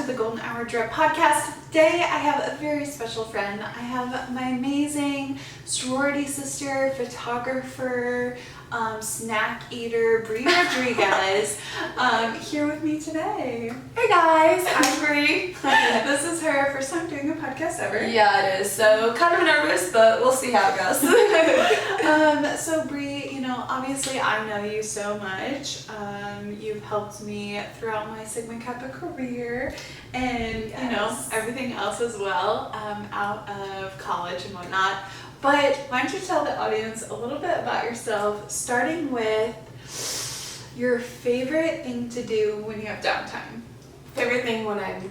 to the Golden Hour Drip podcast. Today I have a very special friend. I have my amazing sorority sister, photographer, snack eater, Bree Rodriguez, here with me today. Hey guys, I'm Bree. This is her first time doing a podcast ever. Yeah, it is. So kind of nervous, but we'll see how it goes. So Bree, obviously I know you so much. You've helped me throughout my Sigma Kappa career and, Yes. everything else as well, out of college and whatnot. But why don't you tell the audience a little bit about yourself, starting with your favorite thing to do when you have downtime? Favorite thing when I'm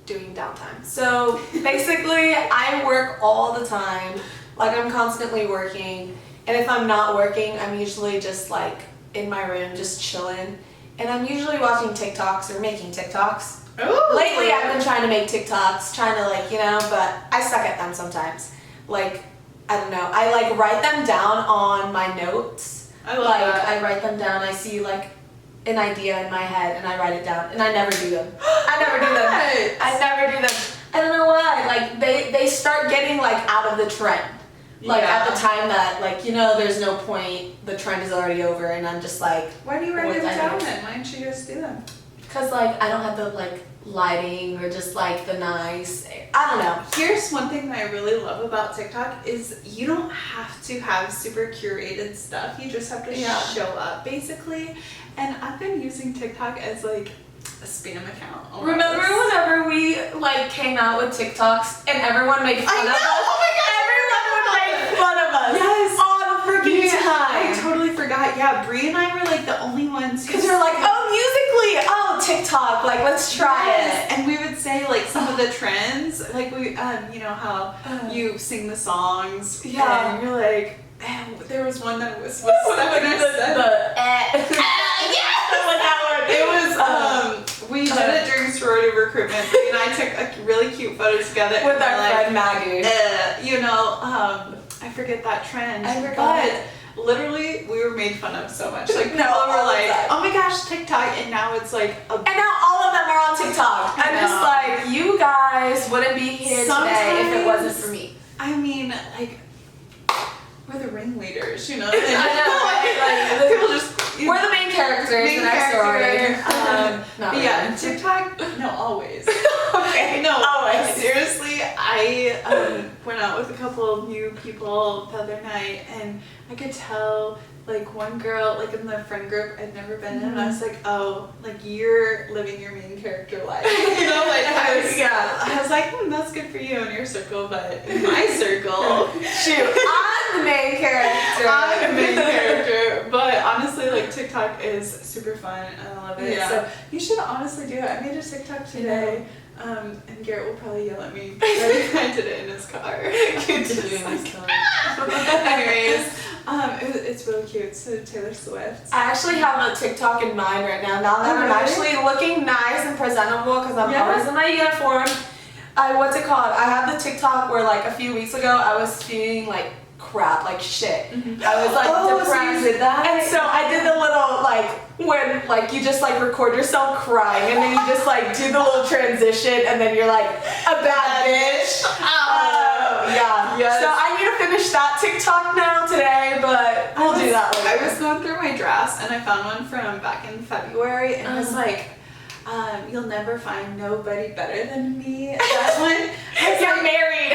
doing downtime. So basically, I work all the time. Like I'm constantly working. And if I'm not working, I'm usually just like in my room, just chilling. And I'm usually watching TikToks or making TikToks. Ooh. Lately, I've been trying to make TikToks, but I suck at them sometimes. I don't know. I write them down on my notes. I love that. I write them down. I see an idea in my head and I write it down and I never do them. I never do them. I never do them. I don't know why. They start getting out of the trend. At the time that there's no point. The trend is already over and I'm just like. Why do you write them down then? Why don't you just do them? Because I don't have the lighting or just the nice. I don't know. Here's one thing that I really love about TikTok is you don't have to have super curated stuff. You just have to show up basically. And I've been using TikTok as a spam account. Almost. Remember whenever we came out with TikToks and everyone made fun of us? Oh my god! Everyone would make fun of us. Yes. All the freaking time. I totally forgot. Yeah, Bree and I were the only ones Because you're Musical.ly, oh TikTok, let's try it. And we would say some of the trends, we, how you sing the songs. Yeah. And you're there was one that was stuck in our set. It was, we did it during sorority recruitment. Bree and I took a really cute photo together. With our friend Maggie. I forget that trend. I forgot it. Literally, we were made fun of so much. People No, were all the time. oh my gosh, TikTok, and now it's And now all of them are on TikTok. I'm just you guys wouldn't be here today if it wasn't for me. I mean, we're the ringleaders, I know, right? People just... We're the main characters in our story. But yeah, TikTok, no, always. Okay, No, always. seriously, I went out with a couple of new people the other night, and I could tell, one girl, in the friend group I'd never been in, and I was oh, you're living your main character life. I was that's good for you in your circle, but in my circle, shoot, I'm the main character. I'm the main character. But honestly, TikTok is super fun, and I love it. Yeah. So you should honestly do it. I made a TikTok today. And Garrett will probably yell at me that I did it in his car. Anyways, it's really cute. So Taylor Swift. I actually have a TikTok in mind right now. Now that I'm actually looking nice and presentable because I'm always in my uniform. I have the TikTok where a few weeks ago I was feeling crap, shit. Mm-hmm. I was depressed. So you did that? And so I did the little when you just record yourself crying and then you just do the little transition and then you're a bad bitch. Yeah. Yes. So I need to finish that TikTok now today, but we'll do that later. I was going through my drafts and I found one from back in February, and it was you'll never find nobody better than me. That one. You're married.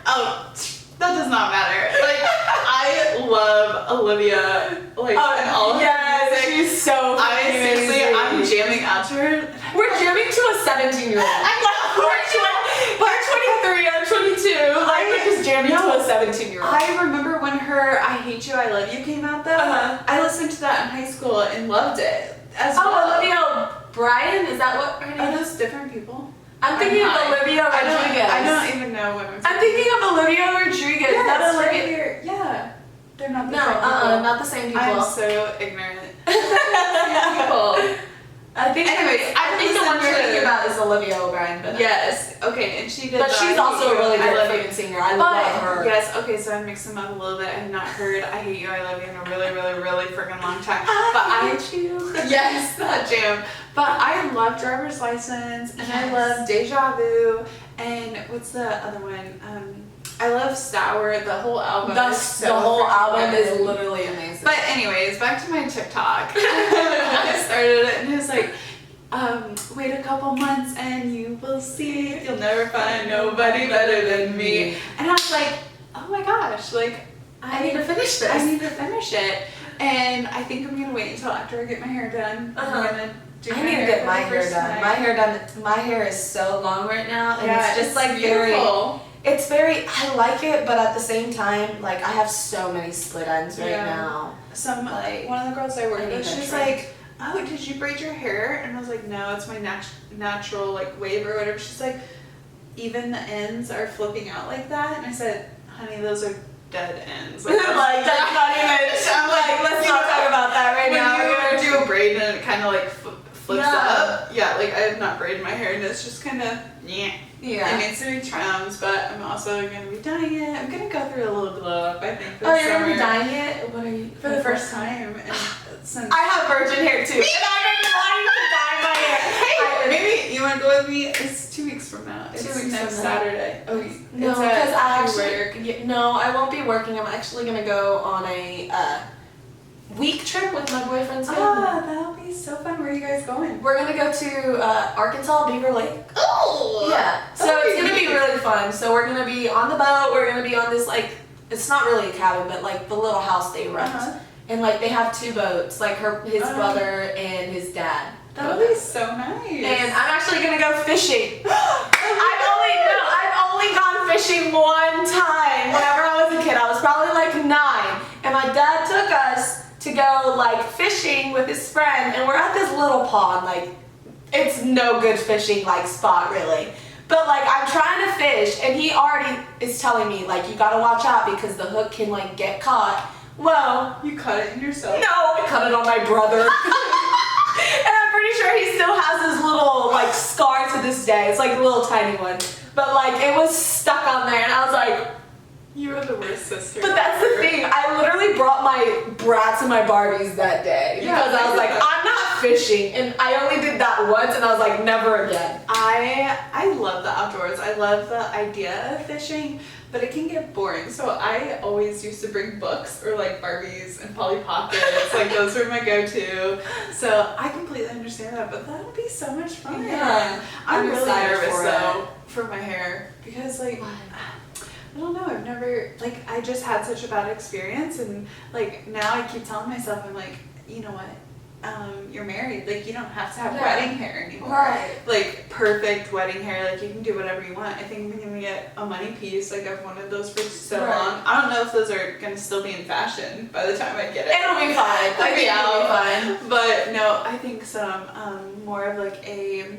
Oh, that does not matter. I love Olivia. And all of her music. She's so Seriously, amazing. I'm jamming out to her. We're jamming to a 17-year-old. I know. We're 23, I'm 22. We're just jamming to a 17-year-old. I remember when her I Hate You, I Love You came out though. I listened to that in high school and loved it as well. Olivia Bryan, is that what her name Are is? those different people? I'm thinking of Olivia Rodriguez. I don't even know what I'm thinking of Olivia Rodriguez. Yeah, Not right Olivia. here. Yeah. They're not the same people. Not the same people. I'm so ignorant. They're not the same people. I think. Anyways, I think the one listened you're to- thinking about is Olivia O'Brien. Yes. Okay, and she did. But that. she's also a really I good love freaking you. singer. I But love her. yes, okay, so I mixed them up a little bit. I have not heard "I Hate You, I Love You" in a really, really, really freaking long time. But I you. yes, that jam. But I love Driver's License, and I love Deja Vu, and what's the other one? I love Sour. The whole album. is so The whole freaking album good. is literally amazing. But anyways, back to my TikTok. I started it and it was like, wait a couple months and you will see you'll never find nobody better than me. And I was like, oh my gosh, like I need to finish this. I need to finish it. And I think I'm gonna wait until after I get my hair done. I'm gonna do I my need to hair get for my the hair first done. time. My hair done. My hair is so long right now, and Yeah, it's just like beautiful. It's very. I like it, but at the same time, like I have so many split ends right now. Some one of the girls I work I need with, that she's trim. like, oh, did you braid your hair? And I was like, no, it's my natural like wave or whatever. She's like, even the ends are flipping out like that. And I said, honey, those are dead ends. Like that's not even. I'm like, let's not talk about that right when now. you do a braid and it kind of like flips Yeah. up. Yeah, like I have not braided my hair and it's just kind of It Yeah. needs to be trimmed, but I'm also going to be dyeing it. I'm going to go through a little glow up, I think, this Oh, you're summer. gonna be dyeing it? What are you? For the first time. And since I have virgin hair too, and I've been wanting to dye my hair. Hey, maybe you want to go with me? It's 2 weeks from now. It's 2 weeks next from now. Saturday. Oh, No, it's because I at work. actually no, I won't be working. I'm actually gonna go on a week trip with my boyfriend's family. Ah, that'll be so fun. Where are you guys going? We're gonna go to Arkansas, Beaver Lake. Oh! Yeah. So Okay. it's gonna be really fun. So we're gonna be on the boat. We're gonna be on this like it's not really a cabin, but like the little house they rent. Uh-huh. And like they have 2 boats, like his Oh. brother and his dad. That'll be so nice. And I'm actually gonna go fishing. I've only gone fishing one time. Whenever I was a kid, I was probably like 9, and my dad took us to go like fishing with his friend, and we're at this little pond. Like, it's no good fishing like spot really. But like I'm trying to fish, and he already is telling me like you gotta watch out because the hook can like get caught. Well, You cut it in yourself. no, I cut it on my brother. And I'm pretty sure he still has his little like scar to this day. It's like a little tiny one. But like it was stuck on there and I was like, You are the worst sister. but that's the thing. I literally brought my Bratz and my Barbies that day because I was like, I'm not fishing. And I only did that once and I was like, never again. I love the outdoors. I love the idea of fishing, but it can get boring. So I always used to bring books or like Barbies and Polly Pockets. Like those were my go-to. So I completely understand that, but that'll be so much fun. Yeah. I'm I'm really excited nervous for though for my hair because like I don't know, I've never like I just had such a bad experience and like now I keep telling myself I'm like, you know what? You're married, like you don't have to have Yeah. wedding hair anymore. Right. Like perfect wedding hair, like you can do whatever you want. I think I'm gonna get a money piece, like I've wanted those for so Right. long. I don't know if those are gonna still be in fashion by the time I get it. It'll be fine. I think it'll be fine. But no, I think some more of like a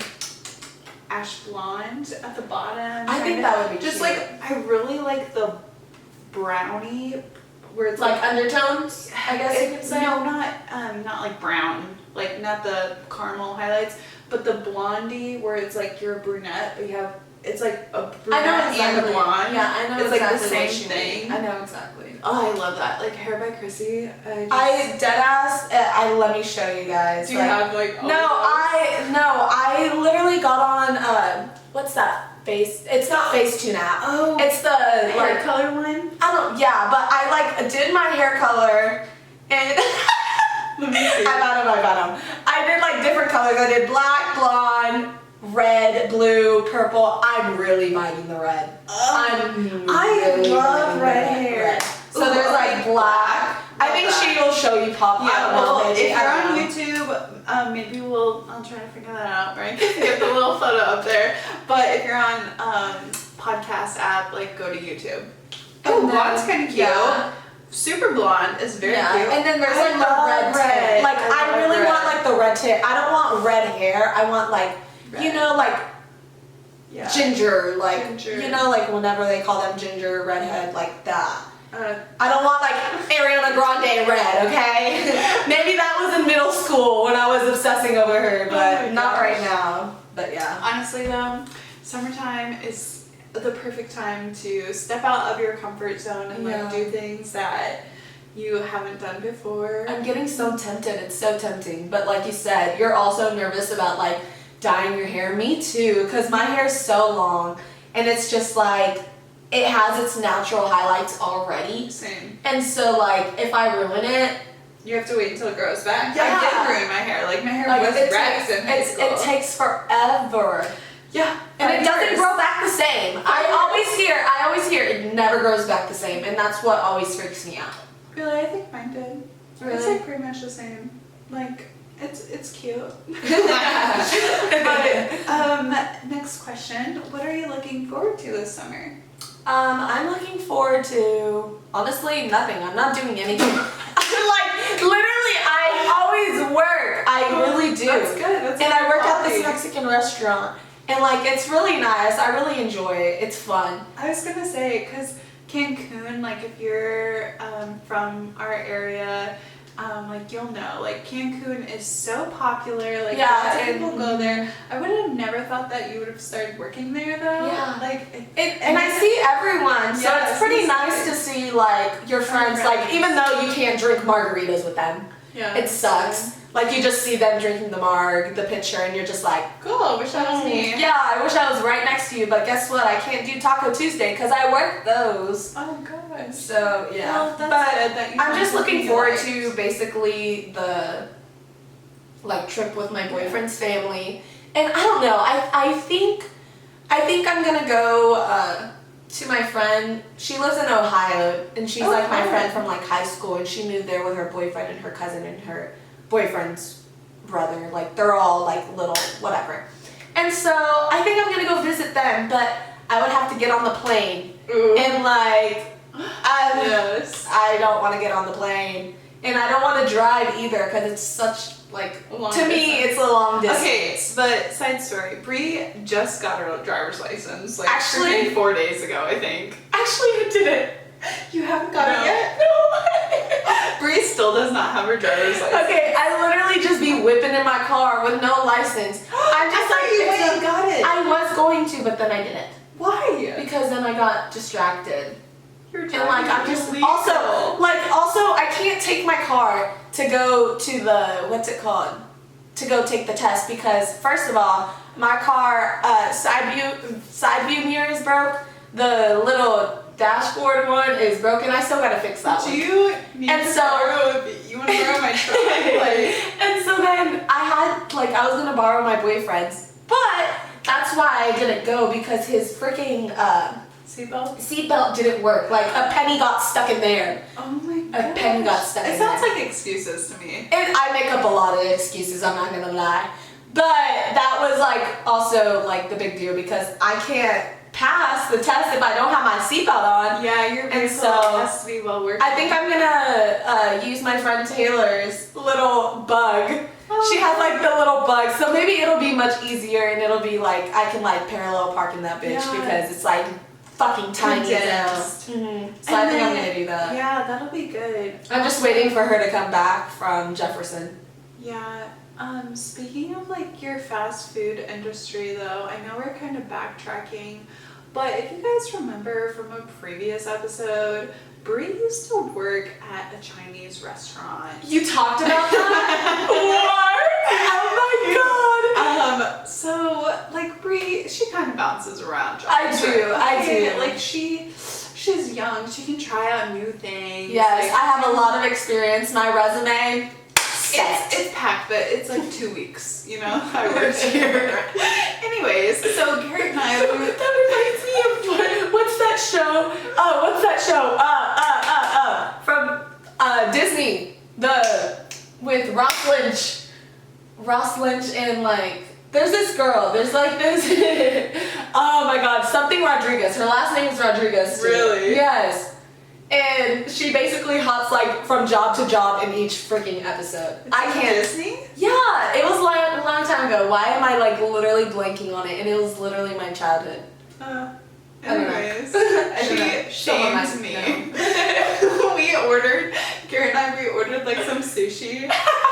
ash blonde at the bottom. I think kinda. that would be just cute. like I really like the brownie where it's Like undertones, I guess you could say. No, not like brown, like not the caramel highlights, but the blondie where it's like you're a brunette, but you have it's like a I brunette know exactly. and a blonde. Yeah, I know It's exactly like the what same you thing. mean. I know exactly. Oh, I love that. Like Hair by Chrissy. I deadass. Let me show you guys. do you like, have like all No, of those? I literally got on what's that face? It's not Facetune app. Oh, It's the hair like color one. I don't yeah, but I like did my hair color and Let me see. I found him. I did like different colors. I did black, blonde, red, blue, purple. I'm really biting the red. I really love biting the red hair. So Ooh, there's I like black. I think Love she will show you pop. I Yeah, don't know, well, maybe. if you're I on don't know. YouTube, maybe I'll try to figure that out, right? Get the little photo up there. But if you're on podcast app, like go to YouTube. Oh, And then- blonde's kind of cute. yeah. Super blonde is very Yeah, cute. and then there's I like the love red red. tip. Like I I love really red. want like the red tip. I don't want red hair. I want like you Red. know like Yeah. ginger, like Ginger. you know like whenever they call them ginger redhead like that. I don't want like Ariana Grande red, okay? Maybe that was in middle school when I was obsessing over her, but not right now. But yeah. Honestly though, summertime is the perfect time to step out of your comfort zone and like do things that you haven't done before. I'm getting so tempted. It's so tempting. But like you said, you're also nervous about like dyeing your hair. Me too, because my hair is so long and it's just like it has its natural highlights already. Same. And so like if I ruin it, you have to wait until it grows back. Yeah. I did ruin my hair. Like my hair was wrecked in high school. It takes forever. Yeah. And it doesn't grow back the same. I always hear it never grows back the same, and that's what always freaks me out. Really, I think mine did. Really? It's like pretty much the same. Like it's cute. But next question: what are you looking forward to this summer? I'm looking forward to honestly nothing. I'm not doing anything. Like literally, I always work. I really do. That's good. That's and I work at this hobby. Mexican restaurant, and like it's really nice. I really enjoy it. It's fun. I was gonna say, cause Cancun, like if you're from our area, like you'll know, like Cancun is so popular. Like lots of people go there. I would have never thought that you would have started working there though. Yeah. Like And I see everyone, so Yeah, it's pretty it's nice to see like your friends. Like even though you can't drink margaritas with them, yeah, it sucks. Like you just see them drinking the picture, and you're just like, cool. Wish that was me. yeah, I wish I was right next to you. But guess what? I can't do Taco Tuesday because I work those. Oh gosh. So yeah, Well, that's but good that you I'm found just something looking you forward liked. to basically the like trip with my boyfriend's family, and I don't know. I think I'm gonna go to my friend. She lives in Ohio, and she's like my friend from like high school, and she moved there with her boyfriend and her cousin and her boyfriend's brother. Like they're all like little whatever, and so I think I'm gonna go visit them, but I would have to get on the plane. Ooh. And like Yes. I don't want to get on the plane, and I don't want to drive either because it's such like Long to me distance. it's a long distance. Okay, but side story. Bree just got her driver's license like Actually- freaking 4 days ago, I think. Actually, I didn't. You haven't got No. it yet? No. Bree still does not have her driver's license. Okay, I literally just be whipping in my car with no license. I'm just like you it's went and got it. I was going to, but then I didn't Why? because then I got distracted. You're And like I'm just illegal. also I can't take my car to go to the what's it called? To go take the test because first of all, my car side view mirror is broke. The little dashboard one is broken. I still gotta fix that Do one. you need And to so- borrow? You want to borrow my truck? Like, And so then I was gonna borrow my boyfriend's, but that's why I didn't go because his freaking seatbelt? seatbelt didn't work. Like a penny got stuck in there. Oh my A pen got stuck It in sounds there. like excuses to me. And I make up a lot of excuses, I'm not gonna lie. But that was like also like the big deal because I can't pass the test if I don't have my seatbelt on. Yeah, your And vehicle so, has to be well working. I think I'm gonna use my friend Taylor's little bug. She has like the little bug, so maybe it'll be much easier and it'll be like I can like parallel park in that bitch Yeah. because it's like fucking tiny as hell. Condensed. So I think I'm gonna do that. Yeah, that'll be good. I'm just waiting for her to come back from Jefferson. Yeah. Speaking of like your fast food industry though, I know we're kind of backtracking, but if you guys remember from a previous episode, Bree used to work at a Chinese restaurant. You talked about that? What? Oh my god! So like Bree, she kind of bounces around jobs. I do, I do. Like she's young, she can try out new things. Yes, like, I have a lot of experience. My resume, set. It's packed, but it's like 2 weeks, you know? I worked here. Anyways, so Garrett and I That reminds me of what's that show? Oh, what's that show? From Disney. With Ross Lynch. Ross Lynch and like, there's this girl. There's like this. Oh my god, something Rodriguez. Her last name is Rodriguez. Too. Really? Yes. And she basically hops like from job to job in each freaking episode. I can't. Disney? Yeah, it was like a long time ago. Why am I like literally blanking on it? And it was literally my childhood. Anyways, she Someone shamed might me. Garrett and I ordered like some sushi,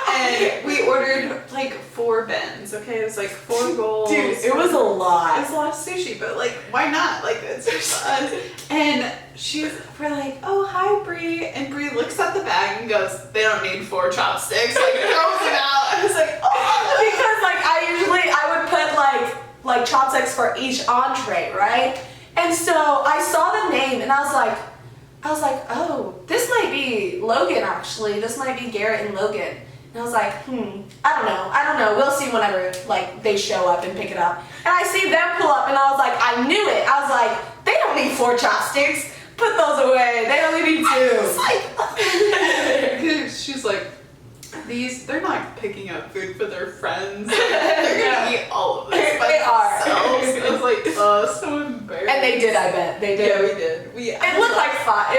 and we ordered like 4 bins. Okay, it was like 4 bowls. Dude, it was a lot. It was a lot of sushi, but like, why not? Like, it's just us. And we're like, oh, hi, Brie. And Brie looks at the bag and goes, they don't need 4 chopsticks. Like, throws it out. I was like, oh. Because like I would put like chopsticks for each entree, right? And so I saw the name and I was like, oh, this might be Logan actually. This might be Garrett and Logan. And I was like, I don't know. We'll see whenever like they show up and pick it up. And I see them pull up and I was like, I knew it. I was like, they don't need 4 chopsticks. Put those away. They only need 2. She's like, they're not picking up food for their friends. They're gonna eat all of this by They are. themselves. I was like, so embarrassed. And they did, I bet. They did. Yeah, we did. It looked like fire.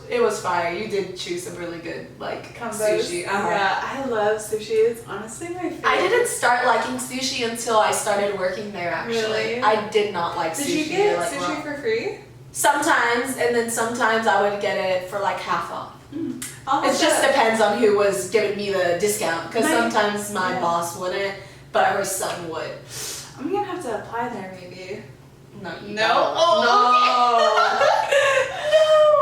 It was fire. You did choose some really good like Combos. sushi. Yeah, I love sushi. It's honestly my favorite. I didn't start liking sushi until I started working there. Actually, Really? I did not like sushi. Did you get like, sushi for free? Sometimes, and then sometimes I would get it for like half off. It just depends. depends on who was giving me the discount. Because sometimes my yeah. boss wouldn't, but her son would. I'm gonna have to apply there maybe. No, you No? don't. Oh,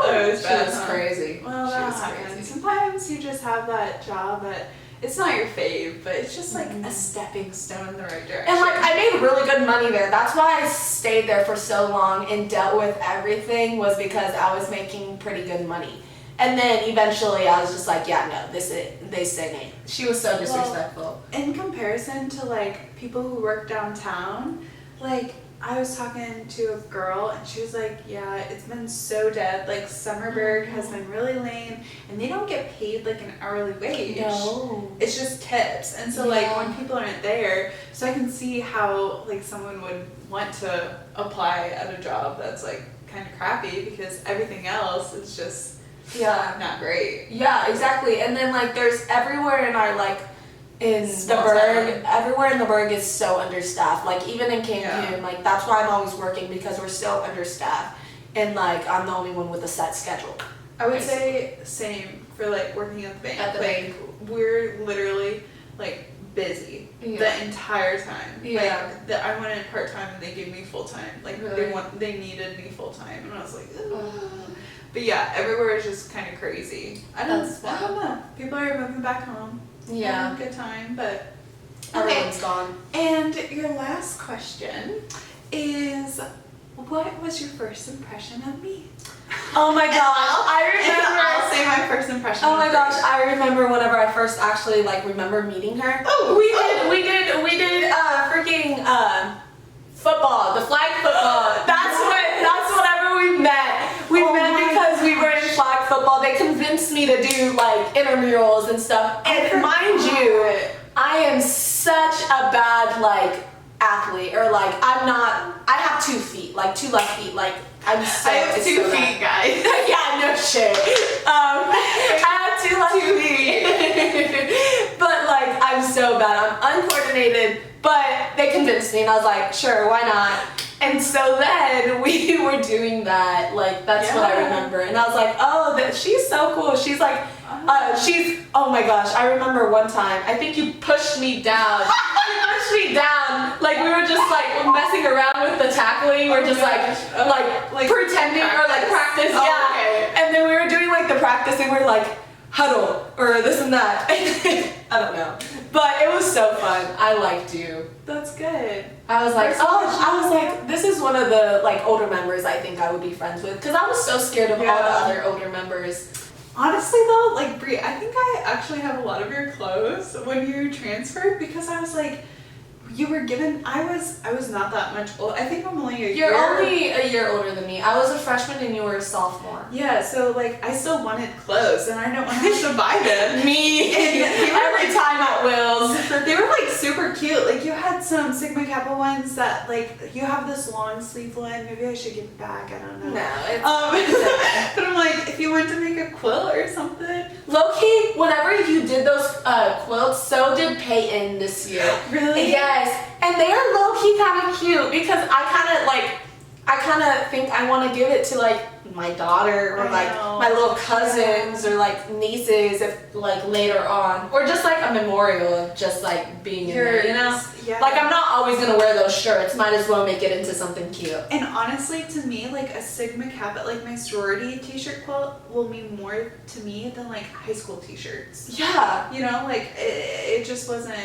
No. That was She bad, was huh? crazy. Well, She that was happens. crazy. Sometimes you just have that job that it's not your fave, but it's just like Mhm. a stepping stone in the right direction. And like I made really good money there. That's why I stayed there for so long and dealt with everything, was because I was making pretty good money. And then eventually I was just like, yeah, no, this is they say nay. She was so disrespectful. in comparison to like people who work downtown, like I was talking to a girl and she was like, yeah, it's been so dead. Like Summerburg has been really lame and they don't get paid like an hourly wage. No. It's just tips. And so like Yeah. when people aren't there, so I can see how like someone would want to apply at a job that's like kind of crappy because everything else is just not great. Yeah, exactly. And then like there's everywhere in our like in Small the Berg, town. everywhere in the Berg is so understaffed. Like even in Cancun, Yeah. like that's why I'm always working, because we're so understaffed. And like I'm the only one with a set schedule. I would say same for like working at the bank. At the like, bank. We're literally like busy Yeah. the entire time. Yeah. Like I went in part time and they gave me full time. Like Really? they needed me full time and I was like, ugh. But yeah, everywhere is just kind of crazy. I don't know. People are moving back home. Yeah. Having a good time, but Everyone's gone. And your last question is, what was your first impression of me? Oh my gosh, I remember. I'll say my first impression. Oh my of gosh, her. I remember whenever I first actually like remember meeting her. Oh, we did freaking football, the flag football. That's whenever we met. We met because we were in flag football. They convinced me to do like intramurals and stuff. And mind you, I am such a bad like athlete, or like I have 2 feet, like 2 left feet, like I'm so. I have 2 so feet, guys. yeah, no shit. I have 2 left feet. But like I'm so bad. I'm uncoordinated, but they convinced me and I was like, sure, why not? And so then we were doing that, like that's what I Yeah. remember. And I was like, oh, she's so cool. She's like, oh my gosh, I remember one time, I think you pushed me down. You pushed me down. Like we were just like messing around with the tackling. We're just like pretending or like practice. Oh, Yeah. okay. And then we were doing like the practice and we were like, huddle or this and that. I don't know. But it was so fun. I liked you. That's good. I was like, First impression. I was like, this is one of the like older members I think I would be friends with, because I was so scared of all the Yeah. other older members. Honestly though, like Brie, I think I actually have a lot of your clothes when you transferred because I was like, you were given. I was not that much old. I think I'm only a year. You're only a year older than me. I was a freshman and you were a sophomore. Yeah, so like I still wanted clothes and I don't want to have to buy them. Me. And they were Every time at Will's. They were like super cute. Like you had some Sigma Kappa ones that like you have this long sleeve one. Maybe I should give it back. I don't know. No, it's But I'm like, if you want to make a quilt or something. low-key, whenever you did those quilts, so did Peyton this year. Really? Yes, and they are low-key kind of cute because I kind of like, I kind of think I want to give it to like my daughter or like my little cousins or like nieces if like later on, or just like a memorial of just like being in there, you know? Yeah. Like I'm not always gonna wear those shirts. Might as well make it into something cute. And honestly, to me, like a Sigma Kappa, like my sorority t-shirt quilt will mean more to me than like high school t-shirts. Yeah. You know, like it just wasn't.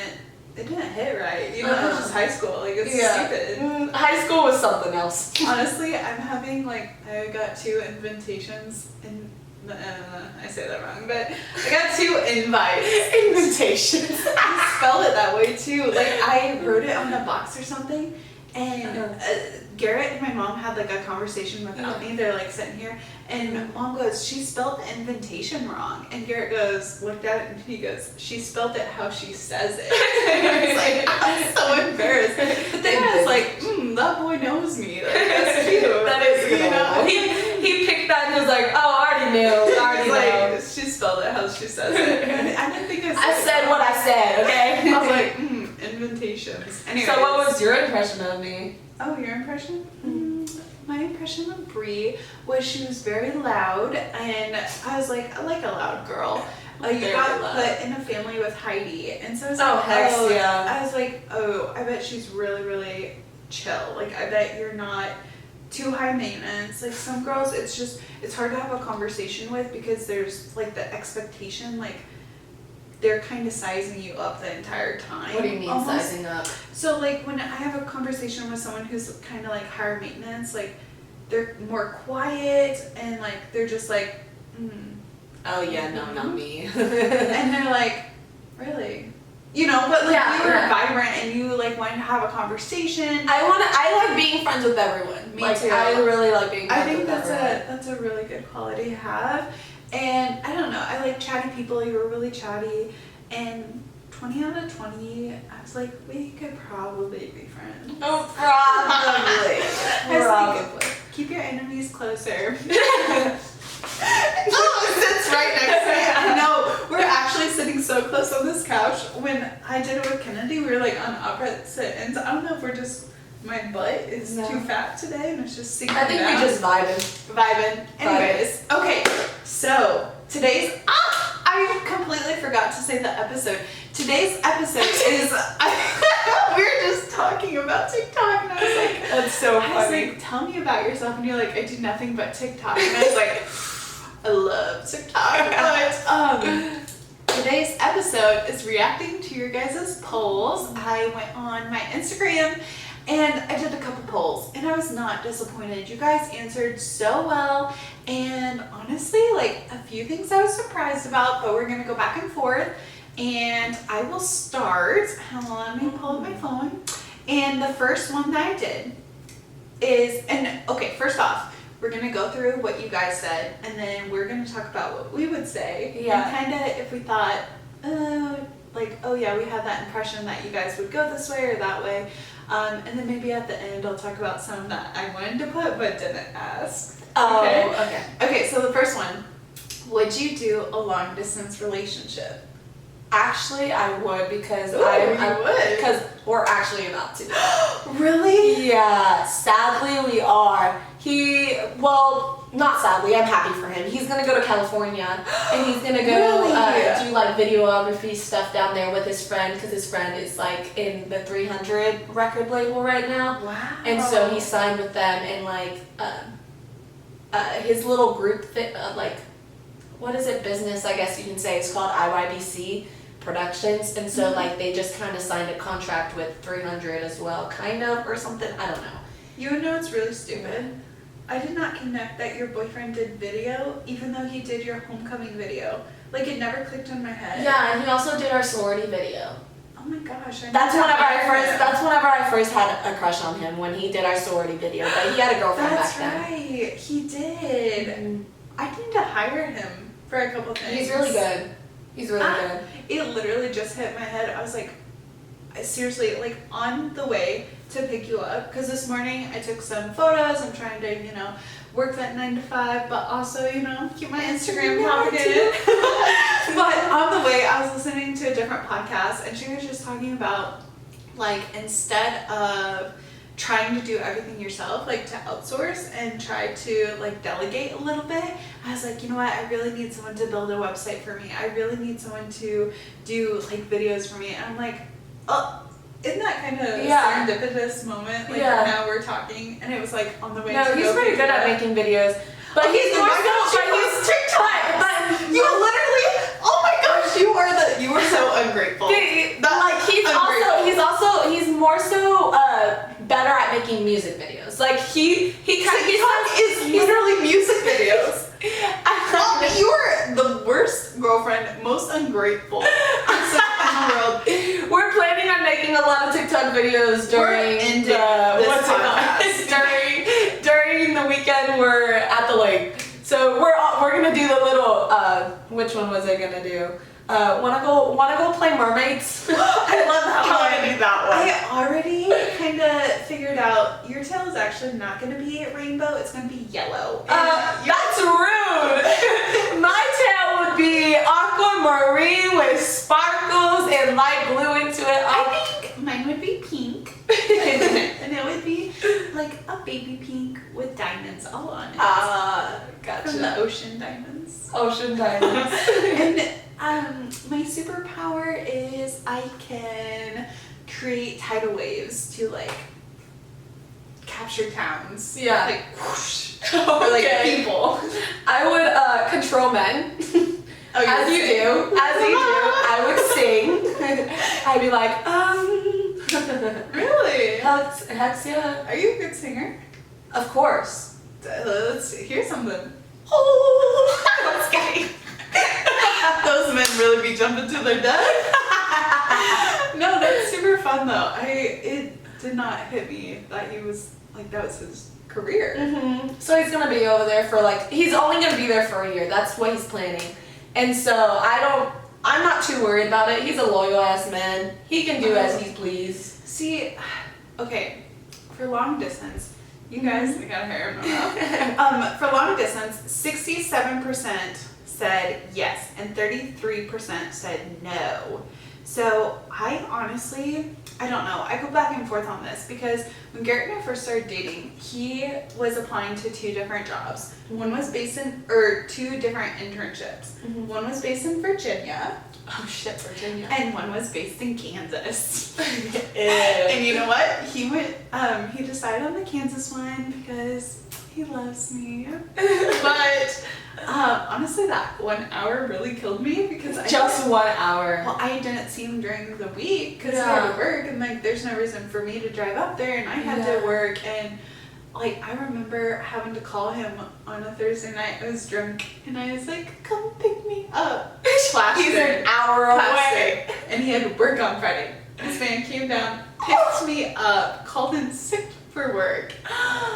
It didn't hit right. You know, it was just high school. Like, it's stupid. High school was something else. Honestly, I'm having, like, I got 2 invitations, and I say that wrong, but I got 2 invites. Invitations. I spelled it that way, too. Like, I wrote it on a box or something, and Garrett and my mom had, like, a conversation without me. They're, like, sitting here, and Mom goes, she spelled the invitation wrong. And Garrett goes, looked at it, and he goes, she spelled it how she says it. And I was like, I'm so embarrassed. But then I was like, that boy knows me. Like, that's cute. That is good. You know? He picked that and was like, oh, I already knew. I already know. Like, she spelled it how she says it. And I didn't think I said what I said, okay? I was like, invitations. Anyways. So what was your impression of me? Oh, your impression? My impression of Brie was she was very loud, and I was like, I like a loud girl. You got put in a family with Heidi, and so I was like, I was like, oh, I bet she's really, really chill. Like, I bet you're not too high maintenance. Like, some girls, it's hard to have a conversation with because there's, like, the expectation, like, they're kind of sizing you up the entire time. What do you mean sizing up? So, like, when I have a conversation with someone who's kind of, like, higher maintenance, like, they're more quiet and, like, they're just like, Oh, yeah, no, not me. and they're like, really? You know, but, like, you were vibrant and you, like, wanted to have a conversation. I like being friends with everyone. Me like, too. I really like being friends with everyone. I think that's a really good quality to have. And I don't know, I like chatty people. You were really chatty, and 20 out of 20, I was like, we could probably be friends. Oh, probably. I was like, keep your enemies closer. Oh, it sits right next to me. I know. We're actually sitting so close on this couch. When I did it with Kennedy, we were like on opposite ends. I don't know if we're just, my butt is too fat today and it's just sinking down. I think we just vibing. Anyways, okay, so today's, I completely forgot to say the episode. Today's episode is, we were just talking about TikTok and I was like, that's so funny. I was like, tell me about yourself, and you're like, I do nothing but TikTok. And I was like, I love TikTok. But today's episode is reacting to your guys' polls. I went on my Instagram and I did a couple polls, and I was not disappointed. You guys answered so well, and honestly, like, a few things I was surprised about, but we're gonna go back and forth. And I will start. Let me pull up my phone. And the first one that I did is, first off, we're going to go through what you guys said, and then we're going to talk about what we would say. Yeah. And kind of if we thought, oh yeah, we had that impression that you guys would go this way or that way. And then maybe at the end I'll talk about some that I wanted to put but didn't ask. Oh, okay. Okay, so the first one. Would you do a long distance relationship? Actually, I would because I would. Because we're actually about to. Really? Yeah. Sadly, we are. Not sadly. I'm happy for him. He's gonna go to California and he's gonna go do like videography stuff down there with his friend because his friend is like in the 300 record label right now. Wow. And so he signed with them and like his little group what is it, business, I guess you can say, it's called IYBC Productions, and so like they just kind of signed a contract with 300 as well, kind of, or something, I don't know. You know what's really stupid? I did not connect that your boyfriend did video, even though he did your homecoming video. Like, it never clicked in my head. Yeah, and he also did our sorority video. Oh my gosh, That's whenever I first had a crush on him, when he did our sorority video, but he had a girlfriend back then. That's right, he did. Mm-hmm. I need to hire him for a couple things. He's really good. He's really good. It literally just hit my head. I was like, seriously, like, on the way to pick you up, because this morning I took some photos. I'm trying to, work that 9 to 5, but also, keep my Instagram pocket. But on the way, I was listening to a different podcast, and she was just talking about, like, instead of trying to do everything yourself, like to outsource and try to like delegate a little bit. I was like, you know what, I really need someone to build a website for me. I really need someone to do like videos for me. And I'm like, oh, isn't that kind of serendipitous moment? Like now we're talking, and it was like on the way. No, to he's go pretty good at making videos, but he's more so. But TikTok. But you literally, oh my gosh, you are so ungrateful. He's more so better at making music videos. Like he's literally music videos. You are the worst girlfriend, most ungrateful person in the world. We're planning on making a lot of TikTok videos during during the weekend. We're at the lake, so we're gonna do the little. Which one was I gonna do? Wanna go play mermaids? I love how I do that one. I already kind of figured out your tail is actually not going to be rainbow. It's going to be yellow. That's rude. My tail would be aquamarine with sparkles and light blue into it. I think mine would be pink, and it would be like a baby pink with diamonds all on it. Gotcha. From the ocean diamonds. Ocean diamonds. And my superpower is I can create tidal waves to like capture towns. Yeah. Like whoosh. Or like people. I would control men. As you do. I would sing. I'd be like, Really? Hex yeah. Are you a good singer? Of course. Let's hear something. Oh, I'm scared. Those men really be jumping to their death. No, that's super fun though. It did not hit me that he was like that was his career. Mm-hmm. So he's gonna be over there for he's only gonna be there for a year. That's what he's planning. And so I'm not too worried about it. He's a loyal ass man. He can do as he please. See, okay, for long distance, you guys, we gotta hear him. For long distance, 67% said yes, and 33% said no. So I don't know. I go back and forth on this because when Garrett and I first started dating, he was applying to two different jobs. One was based two different internships. Mm-hmm. One was based in Virginia. Oh shit, Virginia. And one was based in Kansas. And you know what? He decided on the Kansas one because he loves me. But honestly, that 1 hour really killed me because 1 hour. Well, I didn't see him during the week because he had to work, and there's no reason for me to drive up there, and I had to work, and I remember having to call him on a Thursday night. I was drunk, and I was like, "Come pick me up." He's an hour away, and he had to work on Friday. This man came down, picked me up, called in sick for work,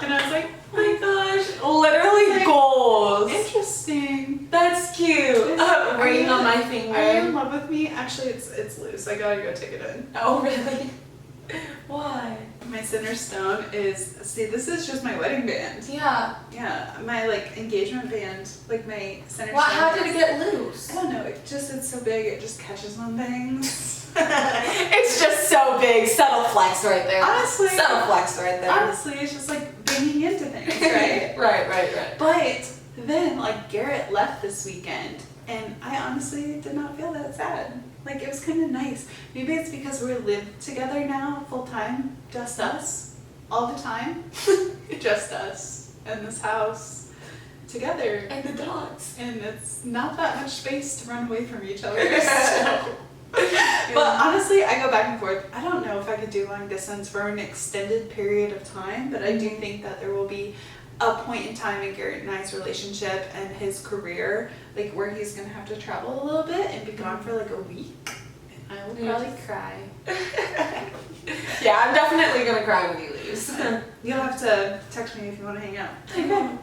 and I was like, oh my gosh, literally goals. Interesting. That's cute. Ring on my finger. Are you in love with me? Actually, it's loose. I gotta go take it in. Oh, really? Why? My center stone this is just my wedding band. Yeah. Yeah, my engagement band, my center stone. How did it get loose? I don't know. It's so big. It just catches on things. It's just so big. Subtle flex right there. Honestly. Subtle flex right there. Honestly, it's just banging into things, right? Right. But then, Garrett left this weekend, and I honestly did not feel that sad. It was kind of nice. Maybe it's because we live together now, full time, just us, all the time. Just us in this house, together. And the dogs. And it's not that much space to run away from each other. So. But honestly, I go back and forth. I don't know if I could do long distance for an extended period of time, but I do think that there will be a point in time in Garrett and I's relationship and his career, where he's gonna have to travel a little bit and be gone for a week. And I will probably cry. Yeah, I'm definitely gonna cry when he leaves. You'll have to text me if you want to hang out. Okay.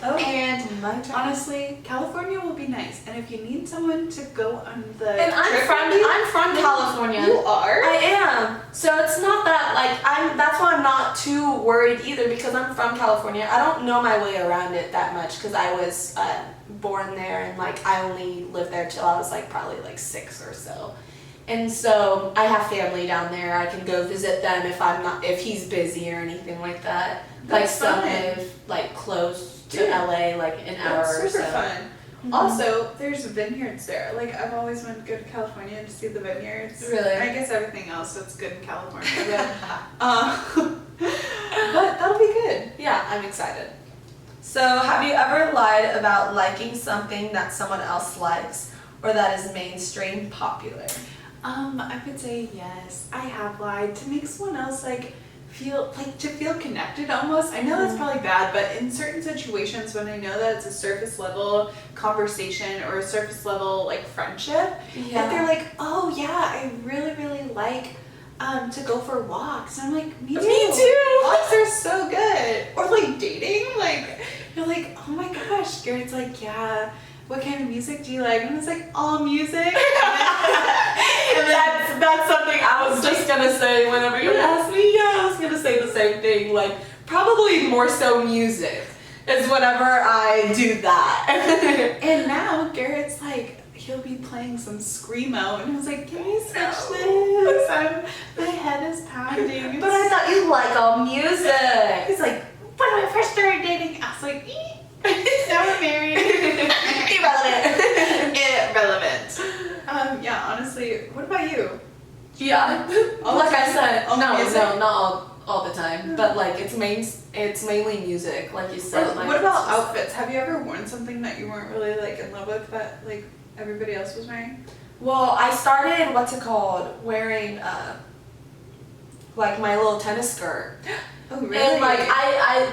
Oh, and honestly, California will be nice. And if you need someone to go on the and I'm from California. You are? I am. So it's not that that's why I'm not too worried either because I'm from California. I don't know my way around it that much because I was born there and I only lived there till I was probably 6 or so. And so I have family down there. I can go visit them if he's busy or anything like that. Like some live like close to LA, like an hour or so. Super fun. Mm-hmm. Also, there's vineyards there. Like I've always wanted to go to California to see the vineyards. Really? I guess everything else that's good in California. But that'll be good. Yeah, I'm excited. So, have you ever lied about liking something that someone else likes or that is mainstream popular? I would say yes. I have lied to make someone else feel connected almost. I know that's probably bad, but in certain situations when I know that it's a surface level conversation or a surface level friendship, if they're like, oh yeah, I really, really like to go for walks. And I'm like, me too. Walks are so good. Or dating, you're like, oh my gosh. Garrett's like, yeah. What kind of music do you like? And it's like, all music. And that's something I was just gonna say whenever you asked me. Yeah, I was gonna say the same thing. Probably more so music is whenever I do that. And now Garrett's he'll be playing some screamo, and I was like, can you switch this? My head is pounding. But I thought you like all music. He's like, when I first started dating, I was like, now we're married. Irrelevant. Yeah, honestly, what about you? Yeah. Like I said, no, not all the time. Mm. But it's mainly music, like you said. What about outfits? Have you ever worn something that you weren't really in love with that everybody else was wearing? Well, I started wearing my little tennis skirt. Oh really? And I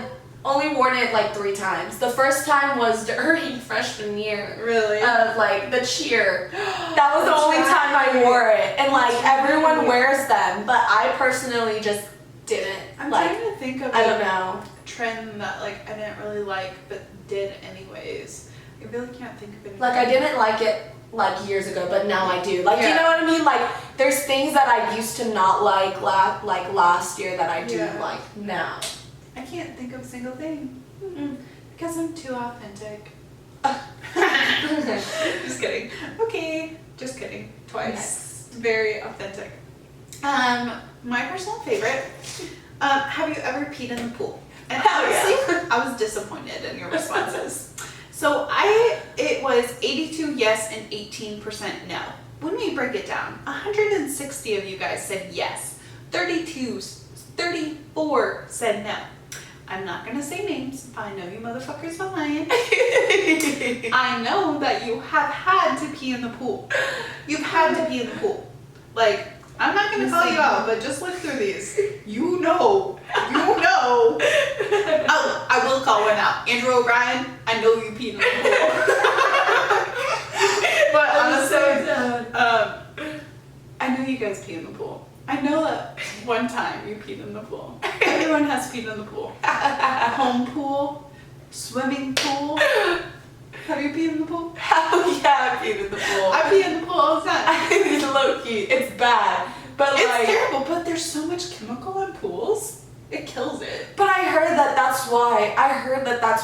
only worn it 3 times. The first time was during freshman year. Really? Of the cheer. That was the only time I wore it. And everyone wears them, but I personally just didn't. I'm trying to think of I don't know. a trend that I didn't really like but did anyways. I really can't think of anything. I didn't like it years ago, but now I do. Do you know what I mean? There's things that I used to not like last year that I do like now. I can't think of a single thing. Because I'm too authentic. Just kidding. Okay, just kidding. Twice. Yes. Very authentic. My personal favorite. Have you ever peed in the pool? And honestly, I was disappointed in your responses. So it was 82 yes and 18% no. When we break it down, 160 of you guys said yes. 34 said no. I'm not gonna say names. I know you motherfuckers are lying. I know that you have had to pee in the pool. You've had to pee in the pool. I'm not gonna call you out, but just look through these. You know. Oh, I will call one out. Andrew O'Brien, I know you peed in the pool. But honestly, I know you guys pee in the pool. I know that one time you peed in the pool. Everyone has peed in the pool. Home pool, swimming pool. Have you peed in the pool? Oh yeah, I peed in the pool. I pee in the pool all the time. It's low key. It's bad. But it's terrible, but there's so much chemical in pools. It kills it. But I heard that that's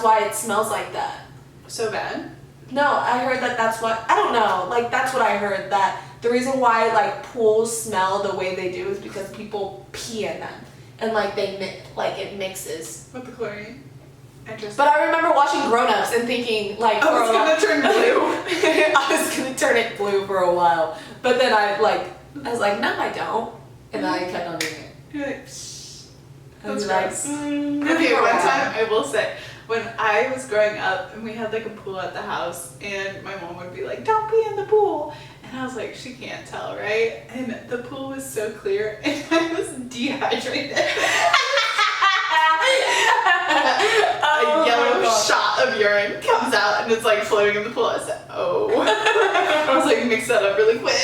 why it smells like that. So bad? No, I heard that that's what, I don't know, that's what I heard, that the reason why pools smell the way they do is because people pee in them. And it mixes. With the chlorine? Interesting. But I remember watching Grown Ups and thinking I was gonna turn blue. I was gonna turn it blue for a while. But then I was like, no I don't. And then I kept on doing it. You're like, psh. That's gross. Okay, one time I will say, when I was growing up and we had a pool at the house and my mom would be like, don't pee in the pool. And I was like, she can't tell, right? And the pool was so clear and I was dehydrated. A yellow shot of urine comes out and it's floating in the pool. I said, oh. I was mix that up really quick.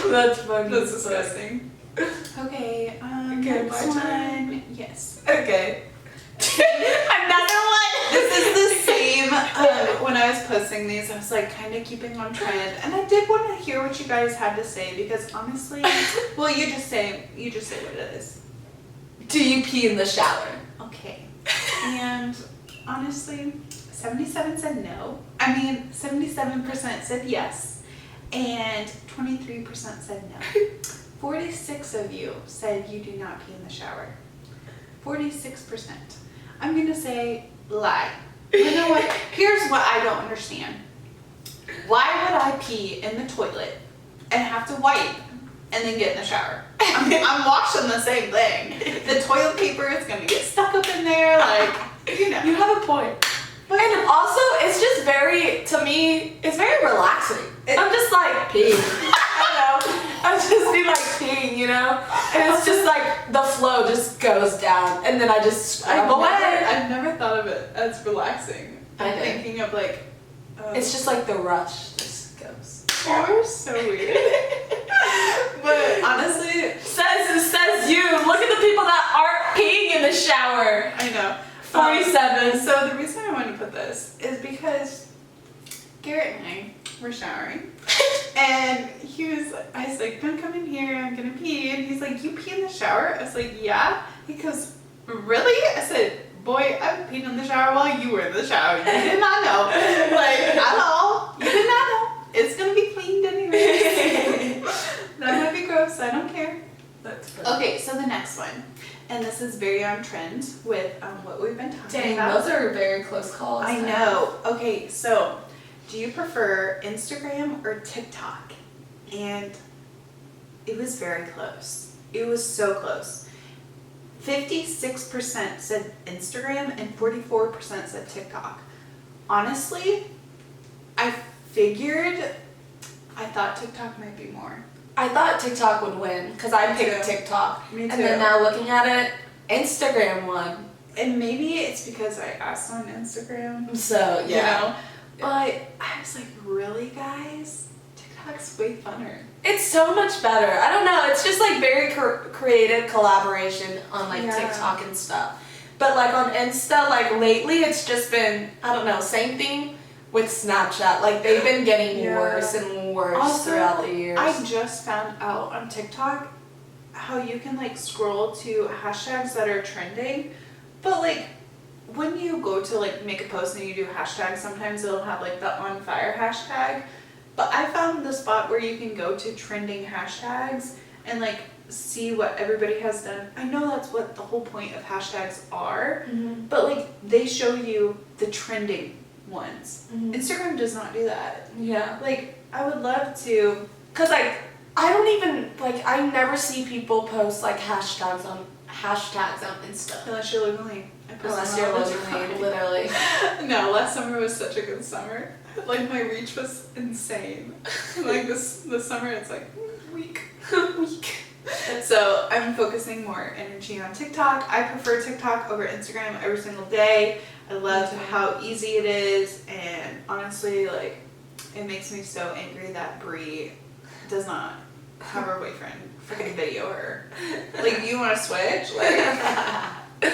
That's funny. That's disgusting. Okay, okay, next my one. turn. Yes. Okay. Another one. This is the same. When I was posting these, I was kind of keeping on trend, and I did want to hear what you guys had to say because honestly, well, you just say what it is. Do you pee in the shower? Okay. And honestly, 77 said no. I mean, 77% said yes, and 23% said no. 46 of you said you do not pee in the shower. 46%. I'm gonna say lie. You know what? Here's what I don't understand. Why would I pee in the toilet and have to wipe and then get in the shower? I'm washing the same thing. The toilet paper is gonna get stuck up in there, like, you know. You have a point. And also, it's just very, to me, it's very relaxing. I'm just like, pee. I don't know. I just be like peeing, you know? And it's just like, the flow just goes down. And then I just scrub away. I've never thought of it as relaxing. I I'm did. thinking of like, It's just like the rush just goes. you're so weird. But honestly, Says you. Look at the people that aren't peeing in the shower. I know. 47. So the reason I wanted to put this is because Garrett and I were showering, and I was like, don't come in here, I'm gonna pee. And he's like, you pee in the shower? I was like, yeah. He goes, really? I said, boy, I've peed in the shower while you were in the shower. You did not know. Like, at all. You did not know. It's gonna be cleaned anyway. That might be gross, I don't care. That's funny. Okay, so the next one. And this is very on trend with what we've been talking Dang, about. those are very close calls. I know. Okay, so do you prefer Instagram or TikTok? And it was very close. It was so close. 56% said Instagram and 44% said TikTok. Honestly, I thought TikTok might be more. I thought TikTok would win because I Me picked too. TikTok. Me too. And then now looking at it, Instagram won. And maybe it's because I asked on Instagram. So, You yeah. know? But I was like, really, guys? TikTok's way funner. It's so much better. I don't know. It's just like very creative collaboration on like Yeah. TikTok and stuff. But like on Insta, like lately it's just been, I don't know, same thing with Snapchat. Like they've been getting Yeah. worse and worse Also, throughout the years. I just found out on TikTok how you can like scroll to hashtags that are trending, but like when you go to like make a post and you do hashtags, sometimes it'll have like the on fire hashtag. But I found the spot where you can go to trending hashtags and like see what everybody has done. I know that's what the whole point of hashtags are, Mhm. but like they show you the trending ones. Mhm. Instagram does not do that. Yeah. Like I would love to. Cause like I don't even like I never see people post like hashtags on Insta. Unless you're Logan Lee. I post Unless them you're all the Logan time. Lee, literally. No, last summer was such a good summer. Like my reach was insane. Like this summer it's like weak. So I'm focusing more energy on TikTok. I prefer TikTok over Instagram every single day. I love how easy it is, and honestly, like it makes me so angry that Brie does not have her boyfriend freaking video her. Like, you want to switch? Like,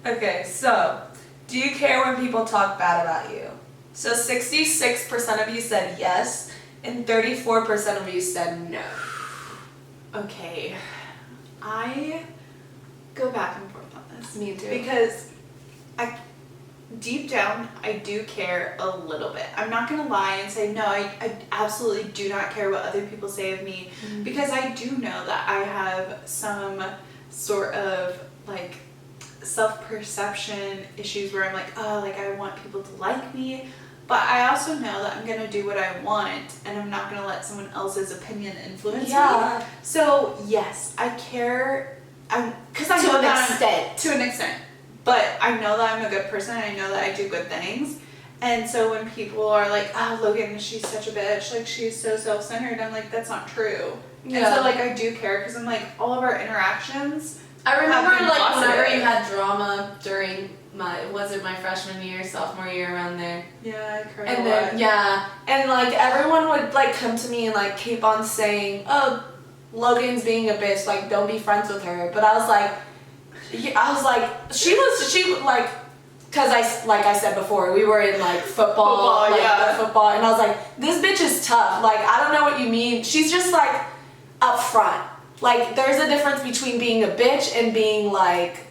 Okay, so do you care when people talk bad about you? So 66% of you said yes, and 34% of you said no. okay, I go back and forth on this. Me too. Because deep down, I do care a little bit. I'm not gonna lie and say no, I absolutely do not care what other people say of me, because I do know that I have some sort of like self-perception issues where I'm like, oh, like I want people to like me, but I also know that I'm gonna do what I want and I'm not gonna let someone else's opinion influence me. Yeah. So yes, I care. Because I To know an that extent. to an extent. But I know that I'm a good person and I know that I do good things. And so when people are like, oh, Logan, she's such a bitch, like she's so self-centered, I'm like, that's not true. Yeah. And so like I do care because I'm like, all of our interactions. I remember have been like whenever positive. you had drama during my freshman year, sophomore year, around there. Yeah, I cried And a lot. then yeah, and like everyone would like come to me and like keep on saying, "Oh, Logan's being a bitch. Like, don't be friends with her." But I was like, she was like, cause I said before, we were in like football, like yeah. the football, and I was like, this bitch is tough. Like, I don't know what you mean. She's just like upfront. Like, there's a difference between being a bitch and being like,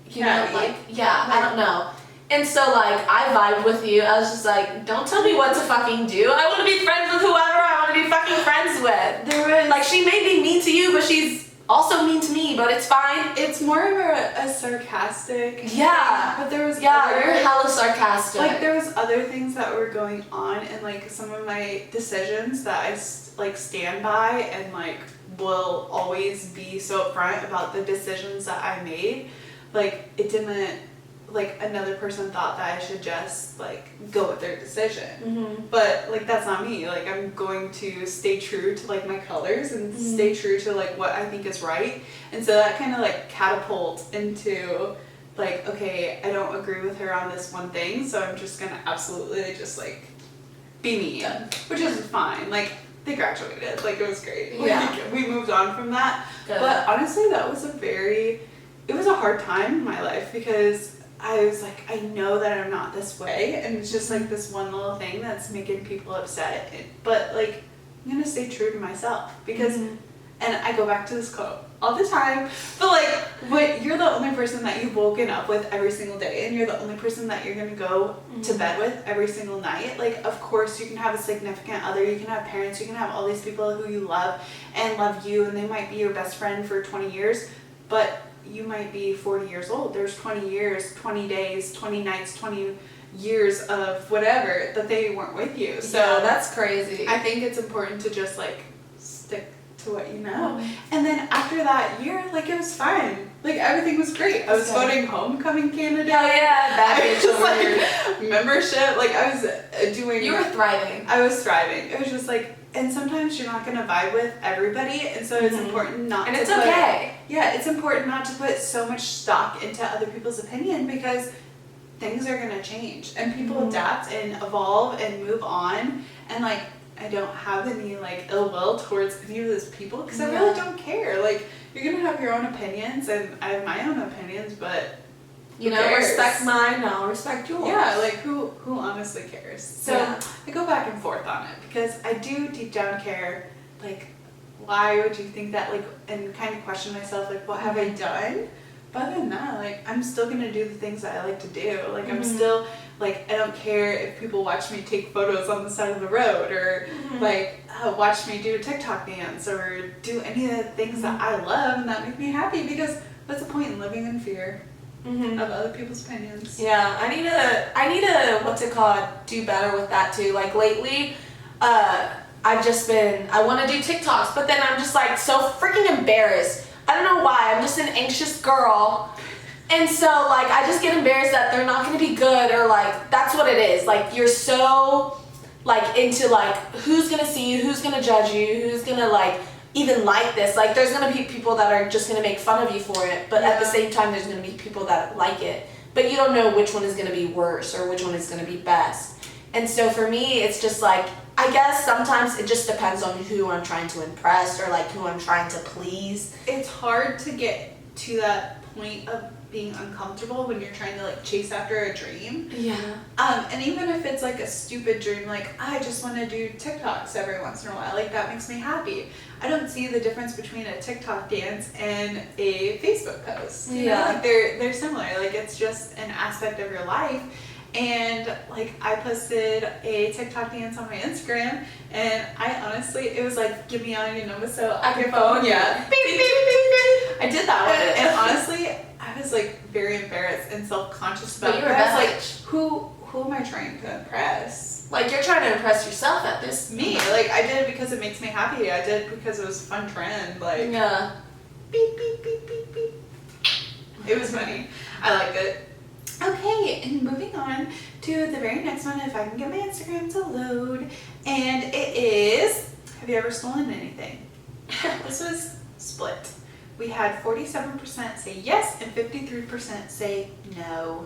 you know, Catty. like, yeah, I don't know. And so, like, I vibed with you. I was just like, don't tell me what to fucking do. I want to be friends with whoever I want to be fucking friends with. There was... Like, she may be mean to you, but she's also mean to me, but it's fine. It's more of a sarcastic Yeah. thing, but there was Yeah, other, you're hella sarcastic. like, there was other things that were going on, and, like, some of my decisions that I, like, stand by and, like, will always be so upfront about the decisions that I made. Like, it didn't... like, another person thought that I should just, like, go with their decision. Mm-hmm. But, like, that's not me. Like, I'm going to stay true to, like, my colors and stay true to, like, what I think is right. And so that kind of, like, catapults into, like, okay, I don't agree with her on this one thing, so I'm just gonna absolutely just, like, be me. Which is fine. Like, they graduated. Like, it was great. Yeah. Like, we moved on from that. Good. But honestly, that was it was a hard time in my life because I was like, I know that I'm not this way, and it's just like this one little thing that's making people upset. But like, I'm gonna stay true to myself because, and I go back to this quote all the time. But like, you're the only person that you've woken up with every single day, and you're the only person that you're gonna go to bed with every single night. Like, of course, you can have a significant other, you can have parents, you can have all these people who you love and love you, and they might be your best friend for 20 years, but you might be 40 years old. There's 20 years, 20 days, 20 nights, 20 years of whatever that they weren't with you. So yeah, that's crazy. I think it's important to just like stick to what you know. And then after that year, like, it was fine. Like, everything was great. I was voting homecoming candidate. Hell yeah, bad I bitch was over here. like membership. Like, I was doing. You were thriving. I was thriving. It was just like, and sometimes you're not gonna vibe with everybody, and so it's important not. And to it's put, okay. Yeah, it's important not to put so much stock into other people's opinion because things are gonna change and people adapt and evolve and move on. And like, I don't have any like ill will towards any of those people because I really don't care. Like, you're gonna have your own opinions, and I have my own opinions, but You know, cares? respect mine, I'll respect yours. yeah, like who honestly cares? So Yeah. I go back and forth on it because I do deep down care, like, why would you think that, like, and kind of question myself, like, what have I done? But other than that, like, I'm still gonna do the things that I like to do. Like, I'm still, like, I don't care if people watch me take photos on the side of the road or, like, watch me do a TikTok dance or do any of the things that I love and that make me happy, because what's the point in living in fear of other people's opinions? Yeah, I need to what's it called, do better with that too. Like, lately, I've just been, I want to do TikToks, but then I'm just like so freaking embarrassed. I don't know why, I'm just an anxious girl. And so, like, I just get embarrassed that they're not going to be good, or like, that's what it is. Like, you're so, like, into like, who's going to see you, who's going to judge you, who's going to like, even like this. Like, there's going to be people that are just going to make fun of you for it, but at the same time, there's going to be people that like it. But you don't know which one is going to be worse or which one is going to be best. And so for me, it's just like, I guess sometimes it just depends on who I'm trying to impress or like who I'm trying to please. It's hard to get to that point of being uncomfortable when you're trying to like chase after a dream. Yeah. And even if it's like a stupid dream, like, I just want to do TikToks every once in a while, like, that makes me happy. I don't see the difference between a TikTok dance and a Facebook post. You know? Like, they're similar. Like, it's just an aspect of your life. And like, I posted a TikTok dance on my Instagram, and I honestly, it was like, give me all your numbers so I can phone you. Beep, beep, beep, beep. I did that one, and honestly, I was like very embarrassed and self-conscious about it. But you were I was like, who am I trying to impress? Like, you're trying to impress yourself at this. Me. Like, I did it because it makes me happy. I did it because it was a fun trend. Like, Yeah. beep, beep, beep, beep, beep. It was funny. I liked it. Okay, and moving on to the very next one, if I can get my Instagram to load. And it is, have you ever stolen anything? This was split. We had 47% say yes and 53% say no.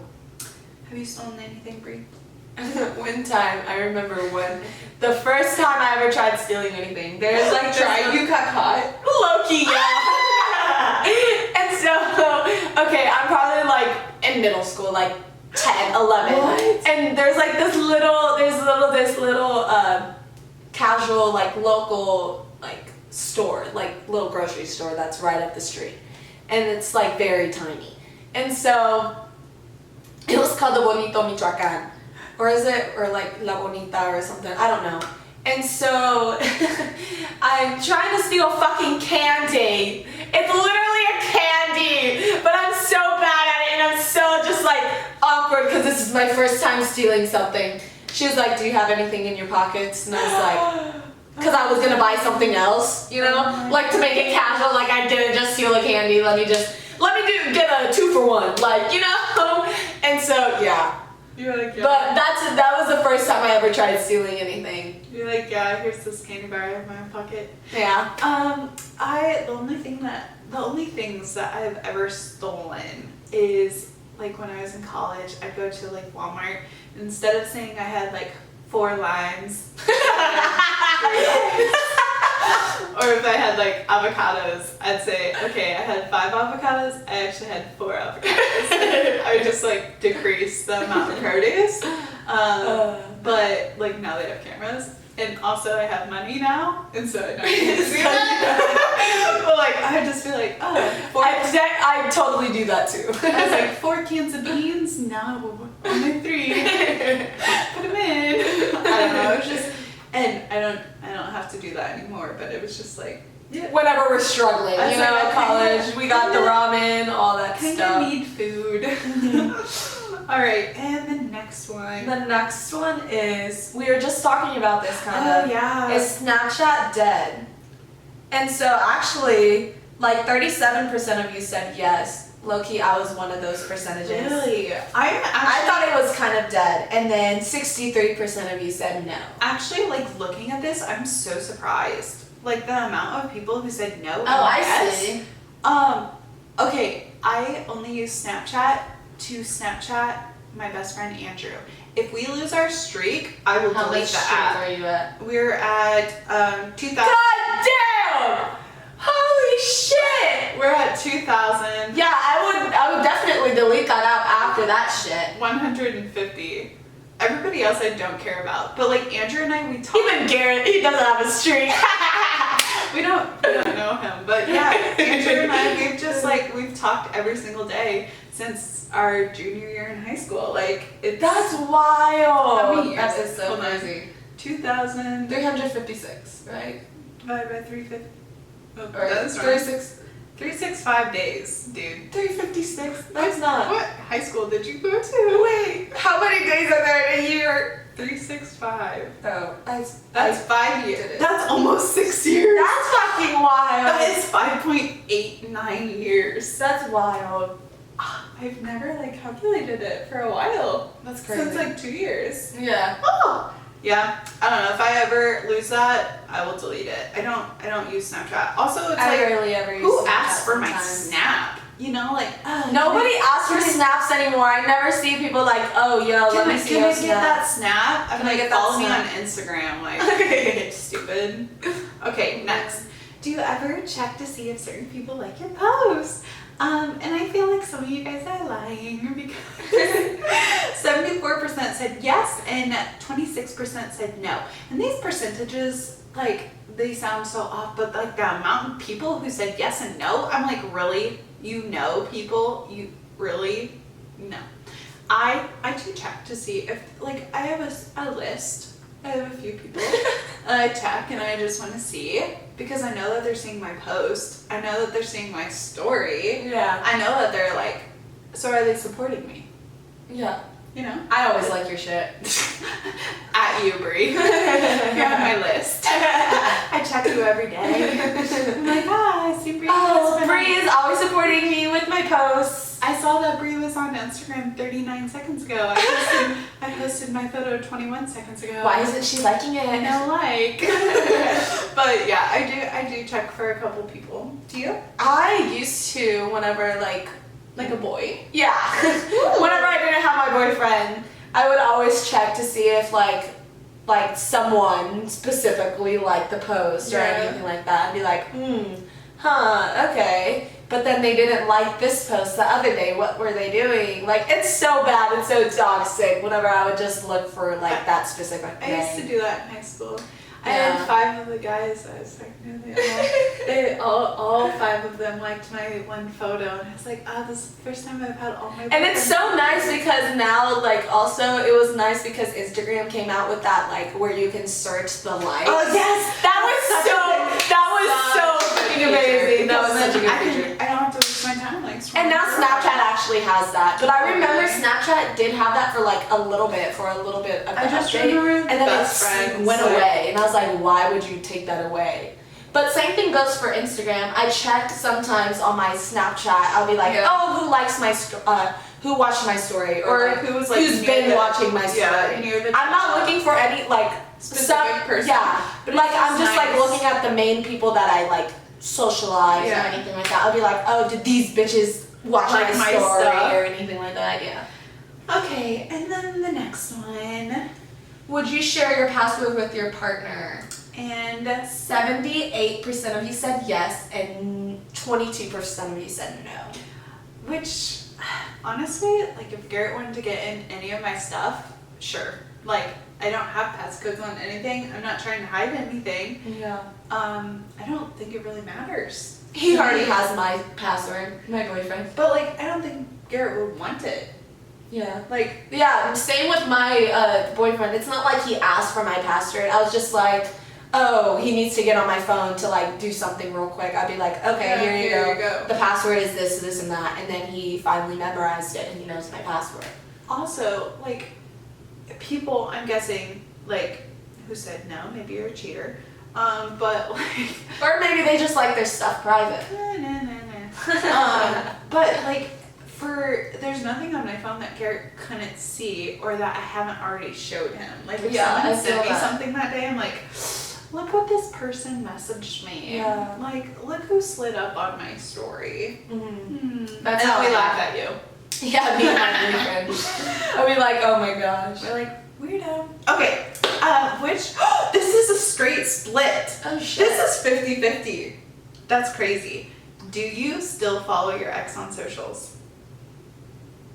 Have you stolen anything, Brie? One time, I remember when the first time I ever tried stealing anything, there's like You got caught? Low-key, yeah. And so, okay, I'm probably like in middle school, like 10, 11. What? And there's like this little casual, like local, like store, like little grocery store that's right up the street. And it's like very tiny. And so It was called the Bonito Michoacan. Or is it, or like La Bonita or something, I don't know. And so, I'm trying to steal fucking candy. It's literally a candy, but I'm so bad at it, and I'm so just like awkward because this is my first time stealing something. She was like, do you have anything in your pockets? And I was like, because I was gonna buy something else, you know? Like to make it casual, like I didn't just steal a candy, let me get a 2-for-1, like, you know? And so, yeah. You're like, yeah. But that was the first time I ever tried stealing anything. You're like, yeah, here's this candy bar in my pocket. Yeah. The only things that I've ever stolen is like when I was in college, I'd go to like Walmart. Instead of saying I had like 4 limes, or if I had like avocados, I'd say, okay, I had 5 avocados, I actually had 4 avocados. I would just like decrease the amount of produce. But like now they have cameras. And also I have money now, and so I don't need to see that. But like I'd just be like, oh, I totally do that too. I was like 4 cans of beans, no, only 3. Put them in. I don't know. It was just, and I don't have to do that anymore. But it was just like, yeah. Whenever we're struggling, you know, at college, we got the ramen, all that stuff. Kinda need food. All right, and the next one. The next one is, we were just talking about this kind of. Oh yeah. Is Snapchat dead? And so actually, like 37% of you said yes. Low-key, I was one of those percentages. Really? I thought it was kind of dead, and then 63% of you said no. Actually, like looking at this, I'm so surprised. Like the amount of people who said no. Oh, I yes. see. Okay, I only use Snapchat to Snapchat my best friend Andrew. If we lose our streak, I will delete the app. How much streak are you at? We're at 2,000. God damn! Holy shit! We're at 2,000. Yeah, I would definitely delete that app after that shit. 150. Everybody else I don't care about. But like Andrew and I, we talk. Even Garrett, he doesn't have a streak. we don't know him. But yeah, Andrew and I, we've talked every single day since our junior year in high school. Like, that's wild. How many years? That is so Hold on. crazy. 2,000. 356, right? Divided by 350. Oh, Or that's wrong. 365 days, dude. 356? That's not. What high school did you go to? Wait, how many days are there in a year? 365. Oh, That's 5 years. That's almost 6 years. That's fucking wild. That is 5.89 years. That's wild. I've never like calculated it for a while. That's crazy. Since like 2 years. Yeah. Oh. Yeah. I don't know. If I ever lose that, I will delete it. I don't use Snapchat. Also, it's I like rarely ever use who Snapchat asks for my sometimes. Snap? You know, like nobody asks for snaps anymore. I never see people like, oh, yo, let me see Can your I get that snap? I'm Can I like, get that follow me on snap? Instagram. Like, stupid. Okay, next. Do you ever check to see if certain people like your posts? And I feel like some of you guys are lying because 74% said yes and 26% said no. And these percentages, like, they sound so off, but like the amount of people who said yes and no, I'm like, really? You know people? You really? No. I do check to see if, like, I have a list. I have a few people I check and I just want to see because I know that they're seeing my post. I know that they're seeing my story. Yeah. I know that they're like, so are they supporting me? Yeah. You know? I always like your shit. At you, Brie. You're on my list. I check you every day. I'm like, I see Brie. Oh, Brie is always supporting me with my posts. I saw that Brie was on Instagram 39 seconds ago. I posted my photo 21 seconds ago. Why isn't she liking it? No like. But yeah, I do check for a couple people. Do you? I used to whenever like a boy? Yeah. Whenever I didn't have my boyfriend, I would always check to see if like someone specifically liked the post or anything like that and be like, okay. But then they didn't like this post the other day. What were they doing? Like, it's so bad and so toxic whenever I would just look for like that specific thing. I used to do that in high school. I had 5 of the guys I was talking to. All 5 of them liked my one photo, and I was like, this is the first time I've had all my. And it's so nice because now, like, also it was nice because Instagram came out with that, like, where you can search the likes. Oh yes, that was so freaking amazing. That was such a good feature. I don't have to waste my time like. And now Snapchat actually has that, but I remember Snapchat did have that for like a little bit of the update, and then it went away, and I was like, why would you take that away? But same thing goes for Instagram. I check sometimes on my Snapchat. I'll be like, who likes my who watched my story, or who's been watching my story. I'm not looking for any like specific person. Yeah, but like I'm just like looking at the main people that I like socialize or anything like that. I'll be like, oh, did these bitches watch my story or anything like that? Yeah. Okay, and then the next one. Would you share your password with your partner? And 78% of you said yes, and 22% of you said no. Which, honestly, like if Garrett wanted to get in any of my stuff, sure. Like, I don't have passcodes on anything. I'm not trying to hide anything. Yeah. I don't think it really matters. He already has my password, my boyfriend. But like, I don't think Garrett would want it. Yeah. Like, yeah, same with my boyfriend. It's not like he asked for my password. I was just like, oh, he needs to get on my phone to like do something real quick. I'd be like, okay, here you go. The password is this, and that. And then he finally memorized it and he knows my password. Also, like, people, I'm guessing, like, who said no, maybe you're a cheater. But like, or maybe they just like their stuff private. But like, there's nothing on my phone that Garrett couldn't see or that I haven't already showed him. Like, if someone sent me something that day, I'm like, look what this person messaged me. Yeah. Like, look who slid up on my story. Mm-hmm. That's how we laugh at you. Yeah, me and my boyfriend. I'll be like, oh my gosh. We're like, weirdo. Okay, this is a straight split. Oh shit. This is 50-50. That's crazy. Do you still follow your ex on socials?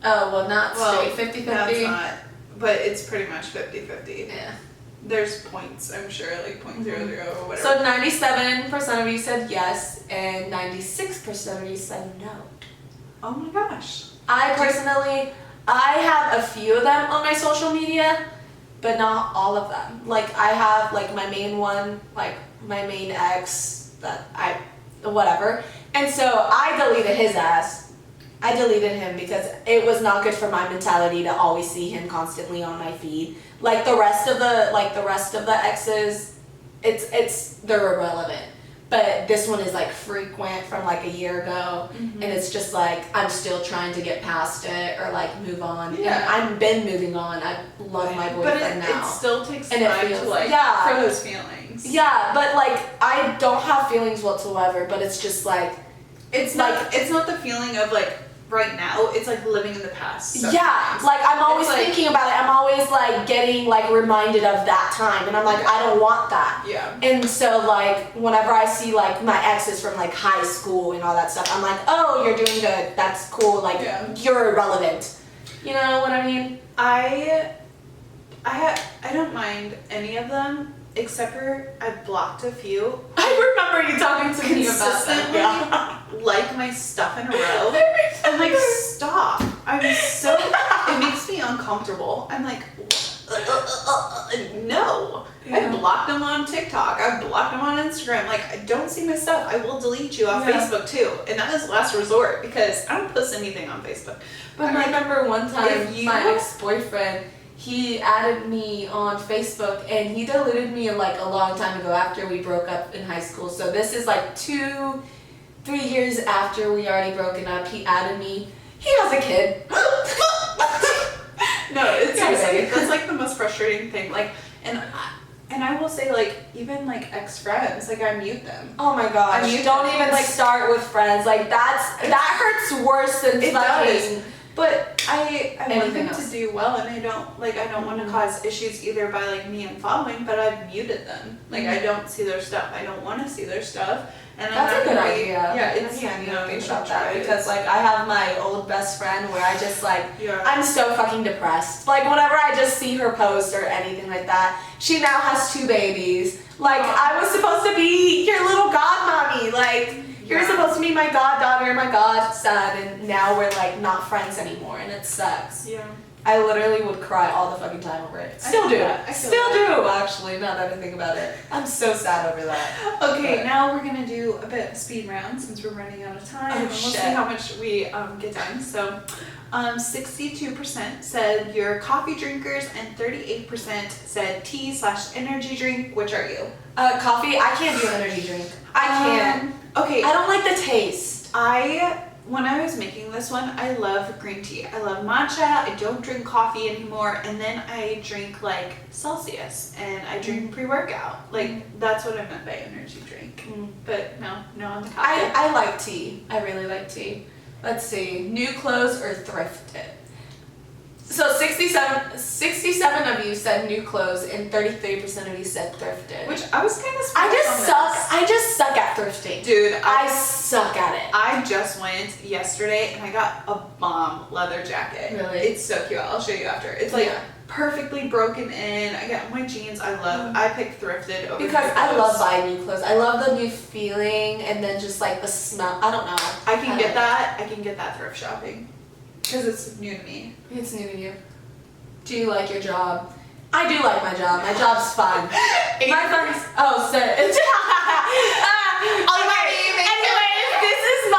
Oh, well, not straight 50-50. That's not, but it's pretty much 50-50. Yeah. There's points, I'm sure, like 0.00 or whatever. So 97% of you said yes, and 96% of you said no. Oh my gosh. I personally, I have a few of them on my social media, but not all of them. Like, I have, like, my main one, like, my main ex, whatever. And so I deleted his ass. I deleted him because it was not good for my mentality to always see him constantly on my feed. Like the rest of the exes, they're irrelevant. But this one is like frequent from like a year ago, and it's just like I'm still trying to get past it or like move on. Yeah. And I've been moving on. I love my boyfriend now. But it still takes time to like for those feelings. Yeah, but like I don't have feelings whatsoever. But it's just like it's not the feeling of like right now. It's like living in the past. Yeah, like I'm always thinking about it. I'm always like getting like reminded of that time, and I'm like, I don't want that. Yeah. And so like whenever I see like my exes from like high school and all that stuff, I'm like, oh, you're doing good. That's cool. Like you're irrelevant. You know what I mean? I don't mind any of them. Except for I blocked a few. I remember you talking to me about that. Yeah. Like my stuff in a row. I'm like, stop. I'm so. It makes me uncomfortable. I'm like, no. Yeah. I blocked them on TikTok. I blocked them on Instagram. Like, don't see my stuff. I will delete you off Facebook too. And that is last resort because I don't post anything on Facebook. But I remember one time my ex-boyfriend, he added me on Facebook and he deleted me like a long time ago after we broke up in high school. So this is like 2-3 years after we already broken up. He added me. He has a kid. No, it's seriously, that's like the most frustrating thing. Like, and I will say, like, even like ex-friends, like I mute them. Oh my gosh! You don't even like start with friends. Like that hurts worse than fucking. But I want them to do well, and I don't want to cause issues either by like me unfollowing, but I've muted them. Like I don't see their stuff. I don't want to see their stuff. And that's a good idea. Yeah, it's think about that because like I have my old best friend where I just like I'm so fucking depressed. Like whenever I just see her post or anything like that, she now has 2 babies. Like, I was supposed to be your little godmommy. Like, you're supposed to be my goddaughter, my godson, and now we're like not friends anymore, and it sucks. Yeah. I literally would cry all the fucking time over it. Still do. Actually, now that I think about it. I'm so sad over that. Okay, now we're gonna do a bit of a speed round since we're running out of time. And we'll see how much we get done. So, 62% said you're coffee drinkers, and 38% said tea/energy drink. Which are you? Coffee. I can't do energy drink. I can't. Okay. I don't like the taste. When I was making this one, I love green tea. I love matcha. I don't drink coffee anymore. And then I drink like Celsius and I drink pre-workout. Like that's what I meant by energy drink. But no on the coffee. I like tea. I really like tea. Let's see. New clothes or thrifted? So 67 of you said new clothes and 33% of you said thrifted. Which I was kind of surprised. I just suck at thrifting. Dude, I suck at it. I just went yesterday and I got a bomb leather jacket. Really? It's so cute. I'll show you after. It's like perfectly broken in. I got my jeans. I love. I picked thrifted over because new clothes. I love buying new clothes. I love the new feeling and then just like the smell. I don't know. I can get that. I can get that thrift shopping. Because it's new to me. It's new to you. Do you like your job? I do like my job. My job's fun. My friends. Oh, so. Anyways, this is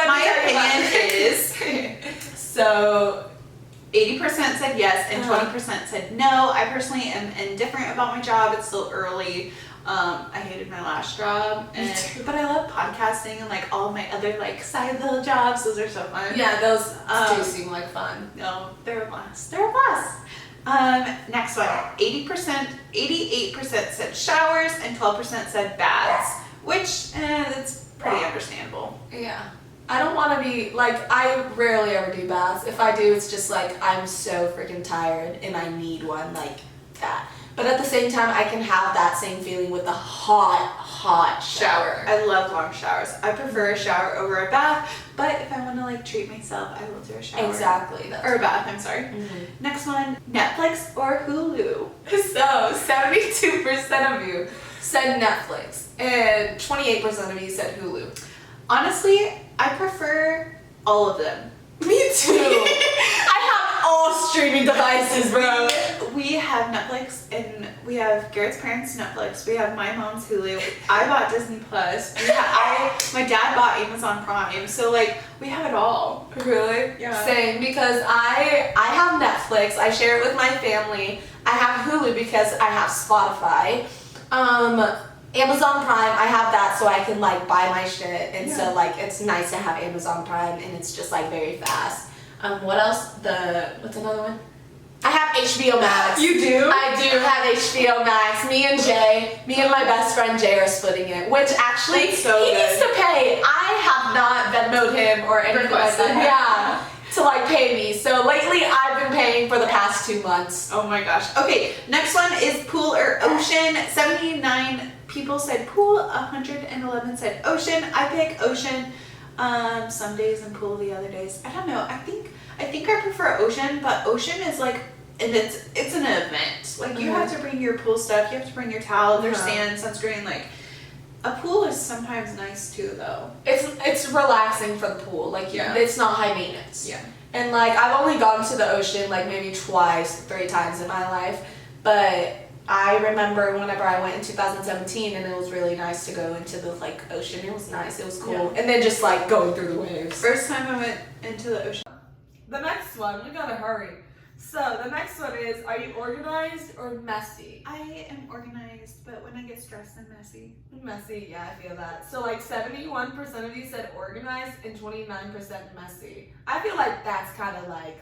my opinion is. So, 80% said yes and 20% said no. I personally am indifferent about my job. It's still early. I hated my last job, but I love podcasting and like all of my other like side little jobs. Those are so fun. Yeah, those do seem like fun. No, they're a blast. They're a blast. Next one. 88% said showers and 12% said baths, which it's pretty understandable. Yeah. I don't want to be, like, I rarely ever do baths. If I do, it's just like, I'm so freaking tired and I need one, like that. But at the same time, I can have that same feeling with the hot shower. I love long showers. I prefer a shower over a bath, but if I want to, like, treat myself, I will do a shower. Exactly. Or a bath, I'm sorry. Next one, Netflix or Hulu? So, 72% of you said Netflix, and 28% of you said Hulu. Honestly, I prefer all of them. Me too. I have all streaming devices, bro. We have Netflix and we have Garrett's parents' Netflix. We have my mom's Hulu. I bought Disney Plus. My dad bought Amazon Prime. So like we have it all. Really? Yeah. Same, because I have Netflix. I share it with my family. I have Hulu because I have Spotify. Amazon Prime, I have that so I can like buy my shit, and so like it's nice to have Amazon Prime, and it's just like very fast. What else? What's another one? I have HBO Max. You do? I do have HBO Max. Me and my best friend Jay are splitting it, which actually That's so he good. needs to pay. I have not Venmo'd him or anything like that. Yeah. To like pay me. So lately I've been paying for the past 2 months. Oh my gosh. Okay, next one is pool or ocean. 79 people said pool, 111 said ocean. I pick ocean some days and pool the other days. I don't know. I think I prefer ocean, but ocean is like, and it's an event. Like you have to bring your pool stuff, you have to bring your towel, there's sand, sunscreen, like a pool is sometimes nice too though. It's relaxing for the pool. Like it's not high maintenance. Yeah. And like I've only gone to the ocean like maybe 3 times in my life, but I remember whenever I went in 2017 and it was really nice to go into the like ocean. It was nice. It was cool. Yeah. And then just like going through the waves. First time I went into the ocean. The next one, we gotta hurry. So the next one is, are you organized or messy? I am organized, but when I get stressed, I'm messy. Messy, yeah, I feel that. So like 71% of you said organized and 29% messy. I feel like that's kind of like,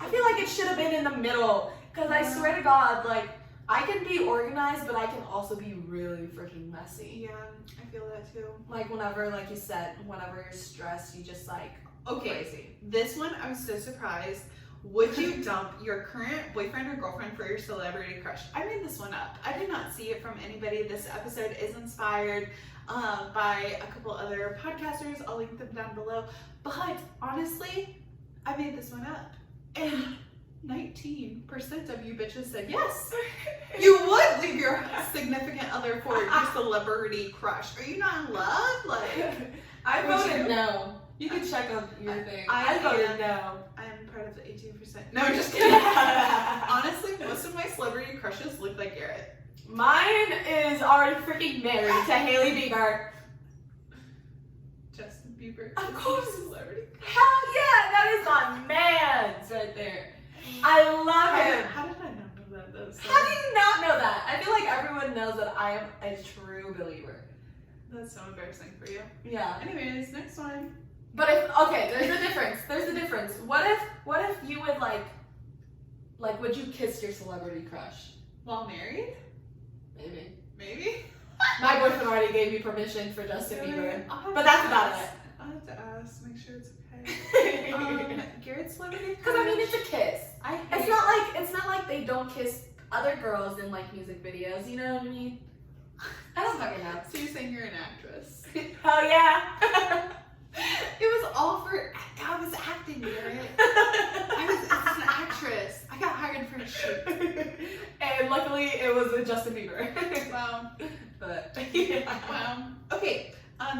I feel like it should have been in the middle. Because I swear to God, like, I can be organized, but I can also be really freaking messy. Yeah, I feel that too. Like whenever, like you said, whenever you're stressed, you just like, crazy. This one, I was so surprised. Would you dump your current boyfriend or girlfriend for your celebrity crush? I made this one up. I did not see it from anybody. This episode is inspired by a couple other podcasters. I'll link them down below. But honestly, I made this one up. And 19% of you bitches said yes. You would leave your significant other for your celebrity crush. Are you not in love? Like, I would voted you? no. You can check on your thing. I I voted am- no. I'm part of the 18%. No, I'm just kidding. Honestly, most of my celebrity crushes look like Garrett. Mine is already freaking married to Hailey Bieber. Justin Bieber. Of course. Celebrity. Hell yeah, that is my man's right there. I love him. How did I not know that though? So- How do you not know that? I feel like everyone knows that I am a true believer. That's so embarrassing for you. Yeah. Anyways, next one. But if okay, there's a difference. There's a difference. What if you would like would you kiss your celebrity crush? While married? Maybe. Maybe. My boyfriend already gave me permission for Justin Bieber. I'll have But to that's about ask. it. I'll have to ask, make sure it's okay. Because Garrett's celebrity I mean it's a kiss. I It's not like they don't kiss other girls in like music videos, you know what I mean? I don't fucking know. So you're saying you're an actress? Hell yeah. It was all for. I was acting, Garrett. It's an actress. I got hired for a shoot. And luckily it was with Justin Bieber. Wow. But yeah. Wow. Okay.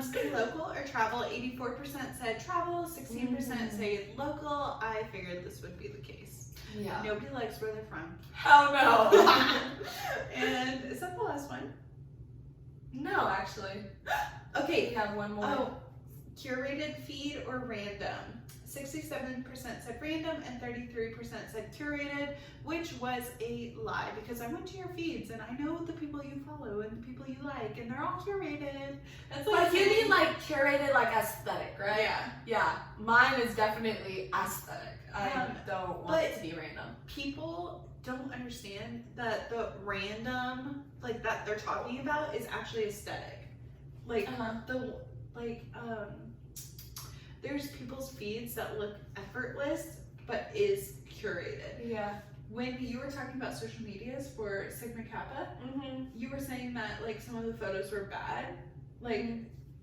Stay local or travel. 84% said travel. 16% say local. I figured this would be the case. Yeah. Nobody likes where they're from. Hell no. And is that the last one? No, actually. Okay. We have one more. Oh, curated feed or random? 67% said random and 33% said curated, which was a lie because I went to your feeds and I know the people you follow and the people you like and they're all curated. That's Like you mean like curated like aesthetic, right? Yeah. Yeah. Mine is definitely aesthetic. I don't want but- it to be random. People don't understand that the random like that they're talking about is actually aesthetic. Like there's people's feeds that look effortless but is curated. Yeah. When you were talking about social medias for Sigma Kappa, Mm-hmm. you were saying that like some of the photos were bad, like,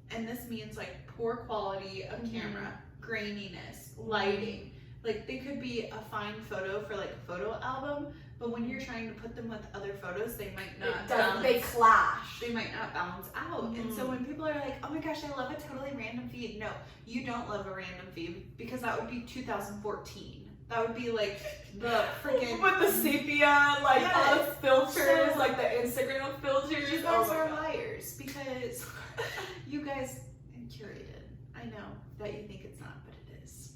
and this means like poor quality of camera, graininess, lighting. Like they could be a fine photo for like a photo album, but when you're trying to put them with other photos, they might not balance. They clash. They might not balance out. And so when people are like, oh my gosh, I love a totally random feed. No, you don't love a random feed because that would be 2014. That would be like the freaking with the sepia, like all the filters, So- like the Instagram filters. You Oh guys my are God. liars because you guys curated. I know that you think it's not, but it is.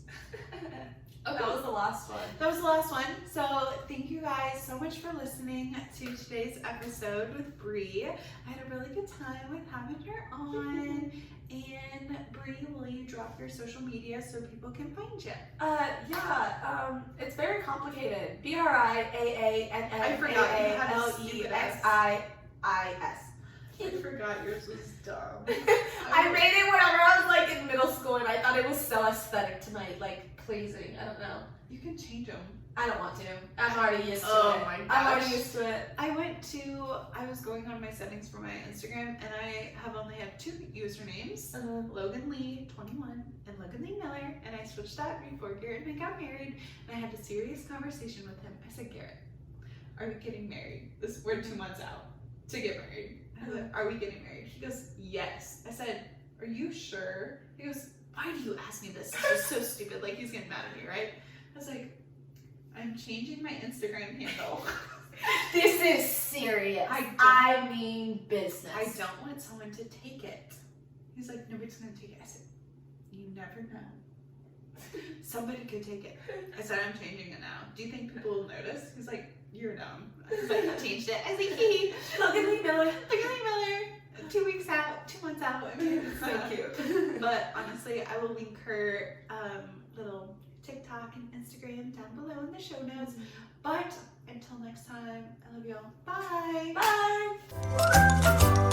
Okay, that was the last one. That was the last one. So thank you guys so much for listening to today's episode with Bree. I had a really good time with having her on. And Bree, will you drop your social media so people can find you? It's very complicated. BRIAANNAALEXIIS. I forgot you had a stupid ass. I forgot yours was dumb. I made it whenever I was like in middle school and I thought it was so aesthetic to my like pleasing. I don't know. You can change them. I don't want to. I'm already used to Oh it. my I'm gosh. already used to it. I was going on my settings for my Instagram and I have only had 2 usernames. Logan Lee 21 and Logan Lee Miller, and I switched that before Garrett and I got married, and I had a serious conversation with him. I said, Garrett, are we getting married? We're 2 months out to get married. I was like, are we getting married? He goes, yes. I said, are you sure? He goes, why do you ask me this? This is so stupid. Like he's getting mad at me, right? I was like, I'm changing my Instagram handle. This is serious. I mean business. I don't want someone to take it. He's like, nobody's gonna take it. I said, you never know. Somebody could take it. I said, I'm changing it now. Do you think people will notice? He's like, you're dumb. I was like, I changed it. I was like, hee. Logan Lee Miller. Logan Lee Miller. 2 weeks out, 2 months out. I mean, it's so cute. But honestly, I will link her little TikTok and Instagram down below in the show notes. But until next time, I love y'all. Bye. Bye.